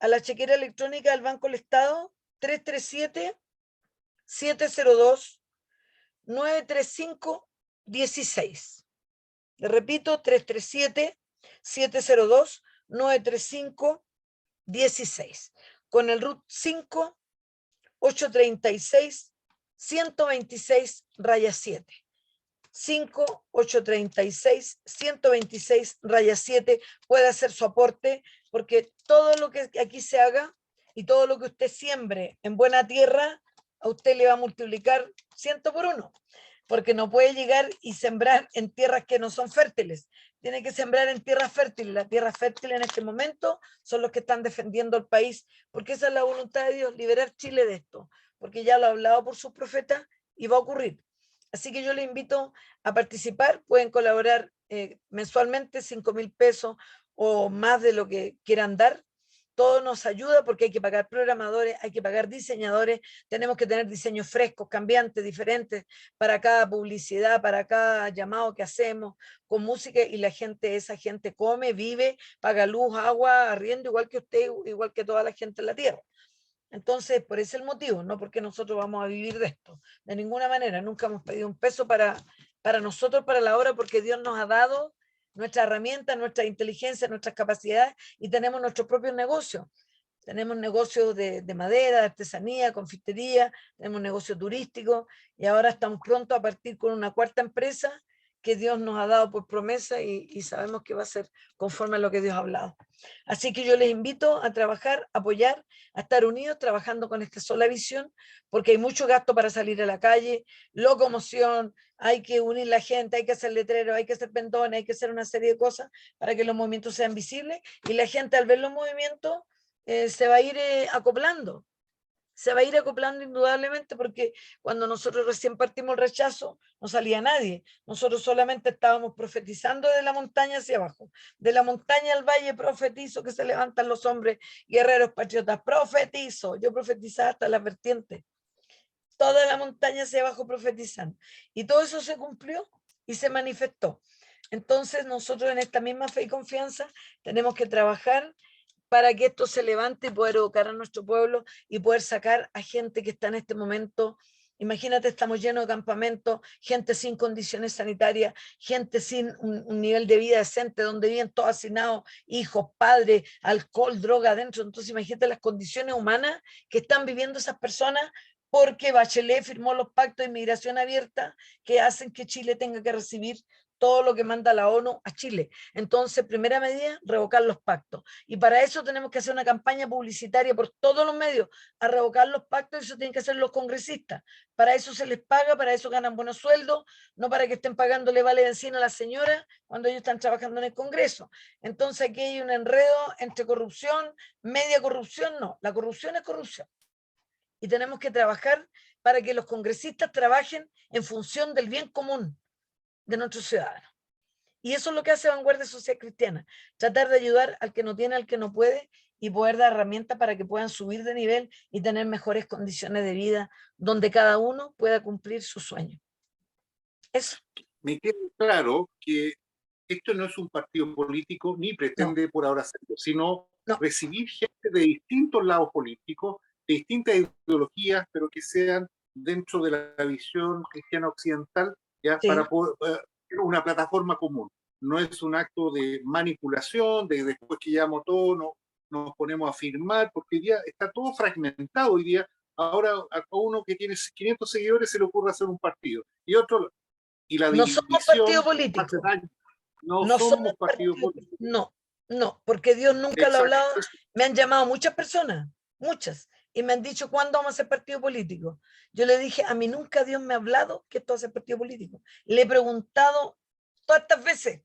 [SPEAKER 2] a la chequera electrónica del Banco del Estado, 337-702-935-16. Le repito, 337-702-935-16. Con el RUT 5 836 126 7. 5 836 126 7 puede hacer su aporte, porque todo lo que aquí se haga y todo lo que usted siembre en buena tierra, a usted le va a multiplicar 100 por 1, porque no puede llegar y sembrar en tierras que no son fértiles. Tiene que sembrar en tierras fértiles. Las tierras fértiles en este momento son los que están defendiendo el país, porque esa es la voluntad de Dios, liberar Chile de esto, porque ya lo ha hablado por sus profetas y va a ocurrir. Así que yo les invito a participar. Pueden colaborar mensualmente 5.000 pesos o más de lo que quieran dar, todo nos ayuda porque hay que pagar programadores, hay que pagar diseñadores, tenemos que tener diseños frescos, cambiantes, diferentes para cada publicidad, para cada llamado que hacemos con música, y la gente, esa gente come, vive, paga luz, agua, arriendo, igual que usted, igual que toda la gente en la tierra. Entonces, por ese el motivo, no porque nosotros vamos a vivir de esto, de ninguna manera, nunca hemos pedido un peso para nosotros, para la obra, porque Dios nos ha dado nuestra herramienta, nuestra inteligencia, nuestras capacidades, y tenemos nuestros propios negocios. Tenemos negocios de madera, de artesanía, confitería, tenemos negocios turísticos, y ahora estamos pronto a partir con una cuarta empresa que Dios nos ha dado por promesa, y sabemos que va a ser conforme a lo que Dios ha hablado. Así que yo les invito a trabajar, a apoyar, a estar unidos, trabajando con esta sola visión, porque hay mucho gasto para salir a la calle, locomoción, hay que unir la gente, hay que hacer letreros, hay que hacer pendones, hay que hacer una serie de cosas para que los movimientos sean visibles, y la gente, al ver los movimientos, se va a ir acoplando. Se va a ir acoplando indudablemente, porque cuando nosotros recién partimos el rechazo no salía nadie. Nosotros solamente estábamos profetizando de la montaña hacia abajo. De la montaña al valle profetizo que se levantan los hombres guerreros patriotas. Profetizo. Yo profetizaba hasta las vertientes. Toda la montaña hacia abajo profetizando. Y todo eso se cumplió y se manifestó. Entonces nosotros, en esta misma fe y confianza, tenemos que trabajar para que esto se levante y poder educar a nuestro pueblo y poder sacar a gente que está en este momento. Imagínate, estamos llenos de campamentos, gente sin condiciones sanitarias, gente sin un nivel de vida decente, donde viven todos hacinados, hijos, padres, alcohol, droga adentro. Entonces imagínate las condiciones humanas que están viviendo esas personas, porque Bachelet firmó los pactos de inmigración abierta que hacen que Chile tenga que recibir todo lo que manda la ONU a Chile. Entonces, primera medida, revocar los pactos. Y para eso tenemos que hacer una campaña publicitaria por todos los medios a revocar los pactos, y eso tienen que hacer los congresistas. Para eso se les paga, para eso ganan buenos sueldos, no para que estén pagándole vale benzina a la señora cuando ellos están trabajando en el Congreso. Entonces aquí hay un enredo entre corrupción, media corrupción, no, la corrupción es corrupción. Y tenemos que trabajar para que los congresistas trabajen en función del bien común de nuestros ciudadanos. Y eso es lo que hace Vanguardia Social Cristiana, tratar de ayudar al que no tiene, al que no puede, y poder dar herramientas para que puedan subir de nivel y tener mejores condiciones de vida, donde cada uno pueda cumplir su sueño. Eso.
[SPEAKER 1] Me queda claro que esto no es un partido político, ni pretende
[SPEAKER 2] No,
[SPEAKER 1] por ahora serlo, sino
[SPEAKER 2] no.
[SPEAKER 1] recibir gente de distintos lados políticos, de distintas ideologías, pero que sean dentro de la visión cristiana occidental, ya
[SPEAKER 2] Sí.
[SPEAKER 1] para poder una plataforma común. No es un acto de manipulación, de después que llamo todo, no, nos ponemos a firmar, porque hoy día está todo fragmentado. Hoy día, ahora a uno que tiene 500 seguidores se le ocurre hacer un partido, y otro, y la
[SPEAKER 2] No somos partido
[SPEAKER 1] división hace
[SPEAKER 2] político.
[SPEAKER 1] daño. No
[SPEAKER 2] No somos
[SPEAKER 1] somos partido
[SPEAKER 2] partido.
[SPEAKER 1] político.
[SPEAKER 2] No, no, porque Dios nunca lo ha
[SPEAKER 1] Exacto.
[SPEAKER 2] hablado. Me han llamado muchas personas, muchas, y me han dicho, ¿cuándo vamos a hacer partido político? Yo le dije, a mí nunca Dios me ha hablado que esto va a ser partido político. Le he preguntado todas estas veces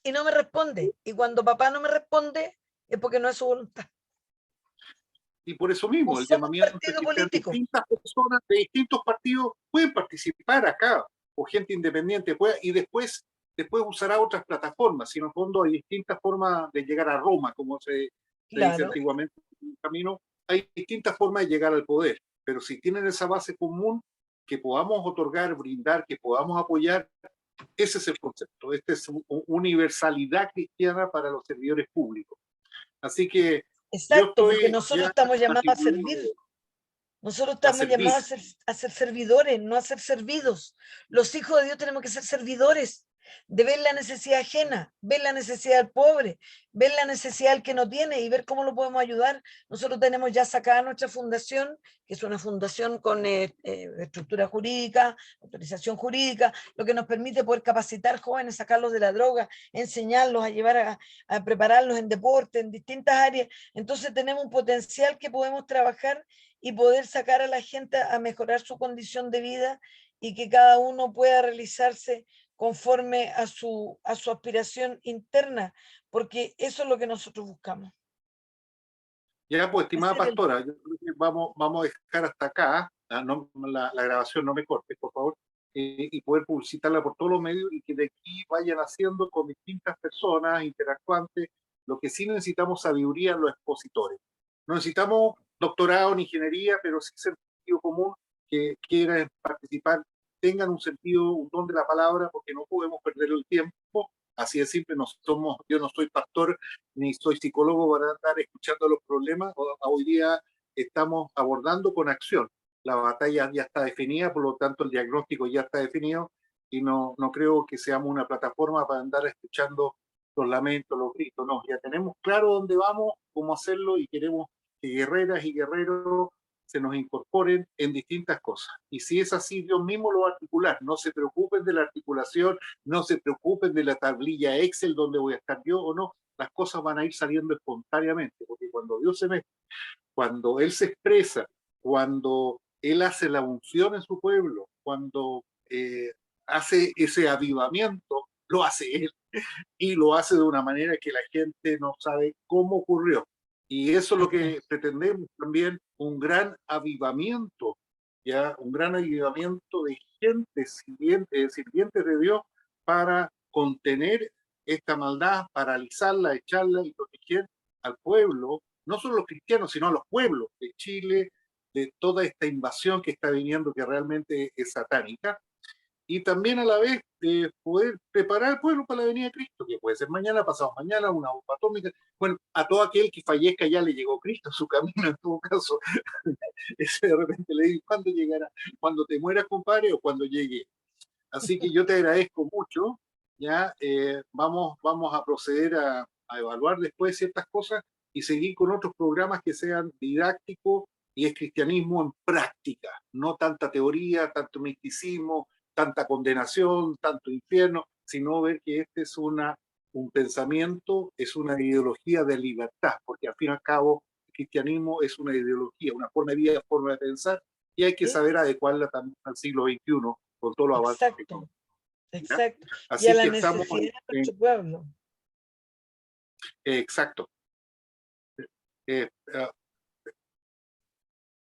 [SPEAKER 2] y no me responde. Y cuando papá no me responde, es porque no es su voluntad.
[SPEAKER 1] Y por eso
[SPEAKER 2] No
[SPEAKER 1] mismo, el
[SPEAKER 2] somos
[SPEAKER 1] llamamiento es
[SPEAKER 2] partido
[SPEAKER 1] que sean
[SPEAKER 2] político.
[SPEAKER 1] distintas personas de distintos partidos pueden participar acá, o gente independiente pueda, y después usará otras plataformas. Si en el fondo hay distintas formas de llegar a Roma, como se dice
[SPEAKER 2] Claro.
[SPEAKER 1] antiguamente en el camino, hay distintas formas de llegar al poder. Pero si tienen esa base común que podamos otorgar, brindar, que podamos apoyar, ese es el concepto. Esta es universalidad cristiana para los servidores públicos. Así que yo
[SPEAKER 2] Exacto, porque
[SPEAKER 1] estoy
[SPEAKER 2] nosotros
[SPEAKER 1] ya
[SPEAKER 2] estamos llamados a
[SPEAKER 1] atribuido
[SPEAKER 2] servir. Nosotros
[SPEAKER 1] a
[SPEAKER 2] estamos
[SPEAKER 1] servir.
[SPEAKER 2] llamados a ser servidores, no a ser servidos. Los hijos de Dios tenemos que ser servidores, de ver la necesidad ajena, ver la necesidad del pobre, ver la necesidad del que no tiene y ver cómo lo podemos ayudar. Nosotros tenemos ya sacada nuestra fundación, que es una fundación con estructura jurídica, autorización jurídica, lo que nos permite poder capacitar jóvenes, sacarlos de la droga, enseñarlos, a llevar a prepararlos en deporte, en distintas áreas. Entonces tenemos un potencial que podemos trabajar y poder sacar a la gente a mejorar su condición de vida, y que cada uno pueda realizarse conforme a su aspiración interna, porque eso es lo que nosotros buscamos.
[SPEAKER 1] Ya, pues, estimada
[SPEAKER 2] Hacer el,
[SPEAKER 1] pastora, yo creo que vamos a dejar hasta acá. La grabación no me corte, por favor, y poder publicitarla por todos los medios y que de aquí vayan haciendo con distintas personas, interactuantes, Lo que sí necesitamos sabiduría en los expositores. No necesitamos doctorado en ingeniería, pero sí sentido común, que quieran participar, tengan un sentido, un don de la palabra, porque no podemos perder el tiempo. Así de simple, yo no soy pastor ni soy psicólogo para andar escuchando los problemas. Hoy día estamos abordando con acción. La batalla ya está definida, por lo tanto el diagnóstico ya está definido y no creo que seamos una plataforma para andar escuchando los lamentos, los gritos. No, ya tenemos claro dónde vamos, cómo hacerlo y queremos que guerreras y guerreros se nos incorporen en distintas cosas. Y si es así, Dios mismo lo va a articular. No se preocupen de la articulación, no se preocupen de la tablilla Excel donde voy a estar yo o no. Las cosas van a ir saliendo espontáneamente, porque cuando Dios se mete, cuando Él se expresa, cuando Él hace la unción en su pueblo, cuando hace ese avivamiento, lo hace Él y lo hace de una manera que la gente no sabe cómo ocurrió. Y eso es lo que pretendemos también, un gran avivamiento, ya un gran avivamiento de gente sirvientes de Dios para contener esta maldad, paralizarla, echarla y proteger al pueblo, no solo los cristianos, sino a los pueblos de Chile, de toda esta invasión que está viniendo, que realmente es satánica, y también a la vez poder preparar al pueblo para la venida de Cristo, que puede ser mañana, pasado mañana, una bomba atómica. Bueno, a todo aquel que fallezca ya le llegó Cristo, su camino en todo caso. Ese de repente le digo, ¿cuándo llegará? ¿Cuando te mueras, compadre, o cuando llegue? Así que yo te agradezco mucho. Ya vamos a proceder a evaluar después ciertas cosas y seguir con otros programas que sean didácticos y es cristianismo en práctica, no tanta teoría, tanto misticismo, tanta condenación, tanto infierno, sino ver que este es un pensamiento, es una ideología de libertad, porque al fin y al cabo el cristianismo es una ideología, una forma de vida, forma de pensar, y hay que
[SPEAKER 2] ¿Sí?
[SPEAKER 1] saber adecuarla también al siglo XXI con todos los avances que
[SPEAKER 2] Exacto, exacto. Y a
[SPEAKER 1] así
[SPEAKER 2] la
[SPEAKER 1] que estamos
[SPEAKER 2] necesidad de
[SPEAKER 1] en,
[SPEAKER 2] nuestro pueblo.
[SPEAKER 1] exacto.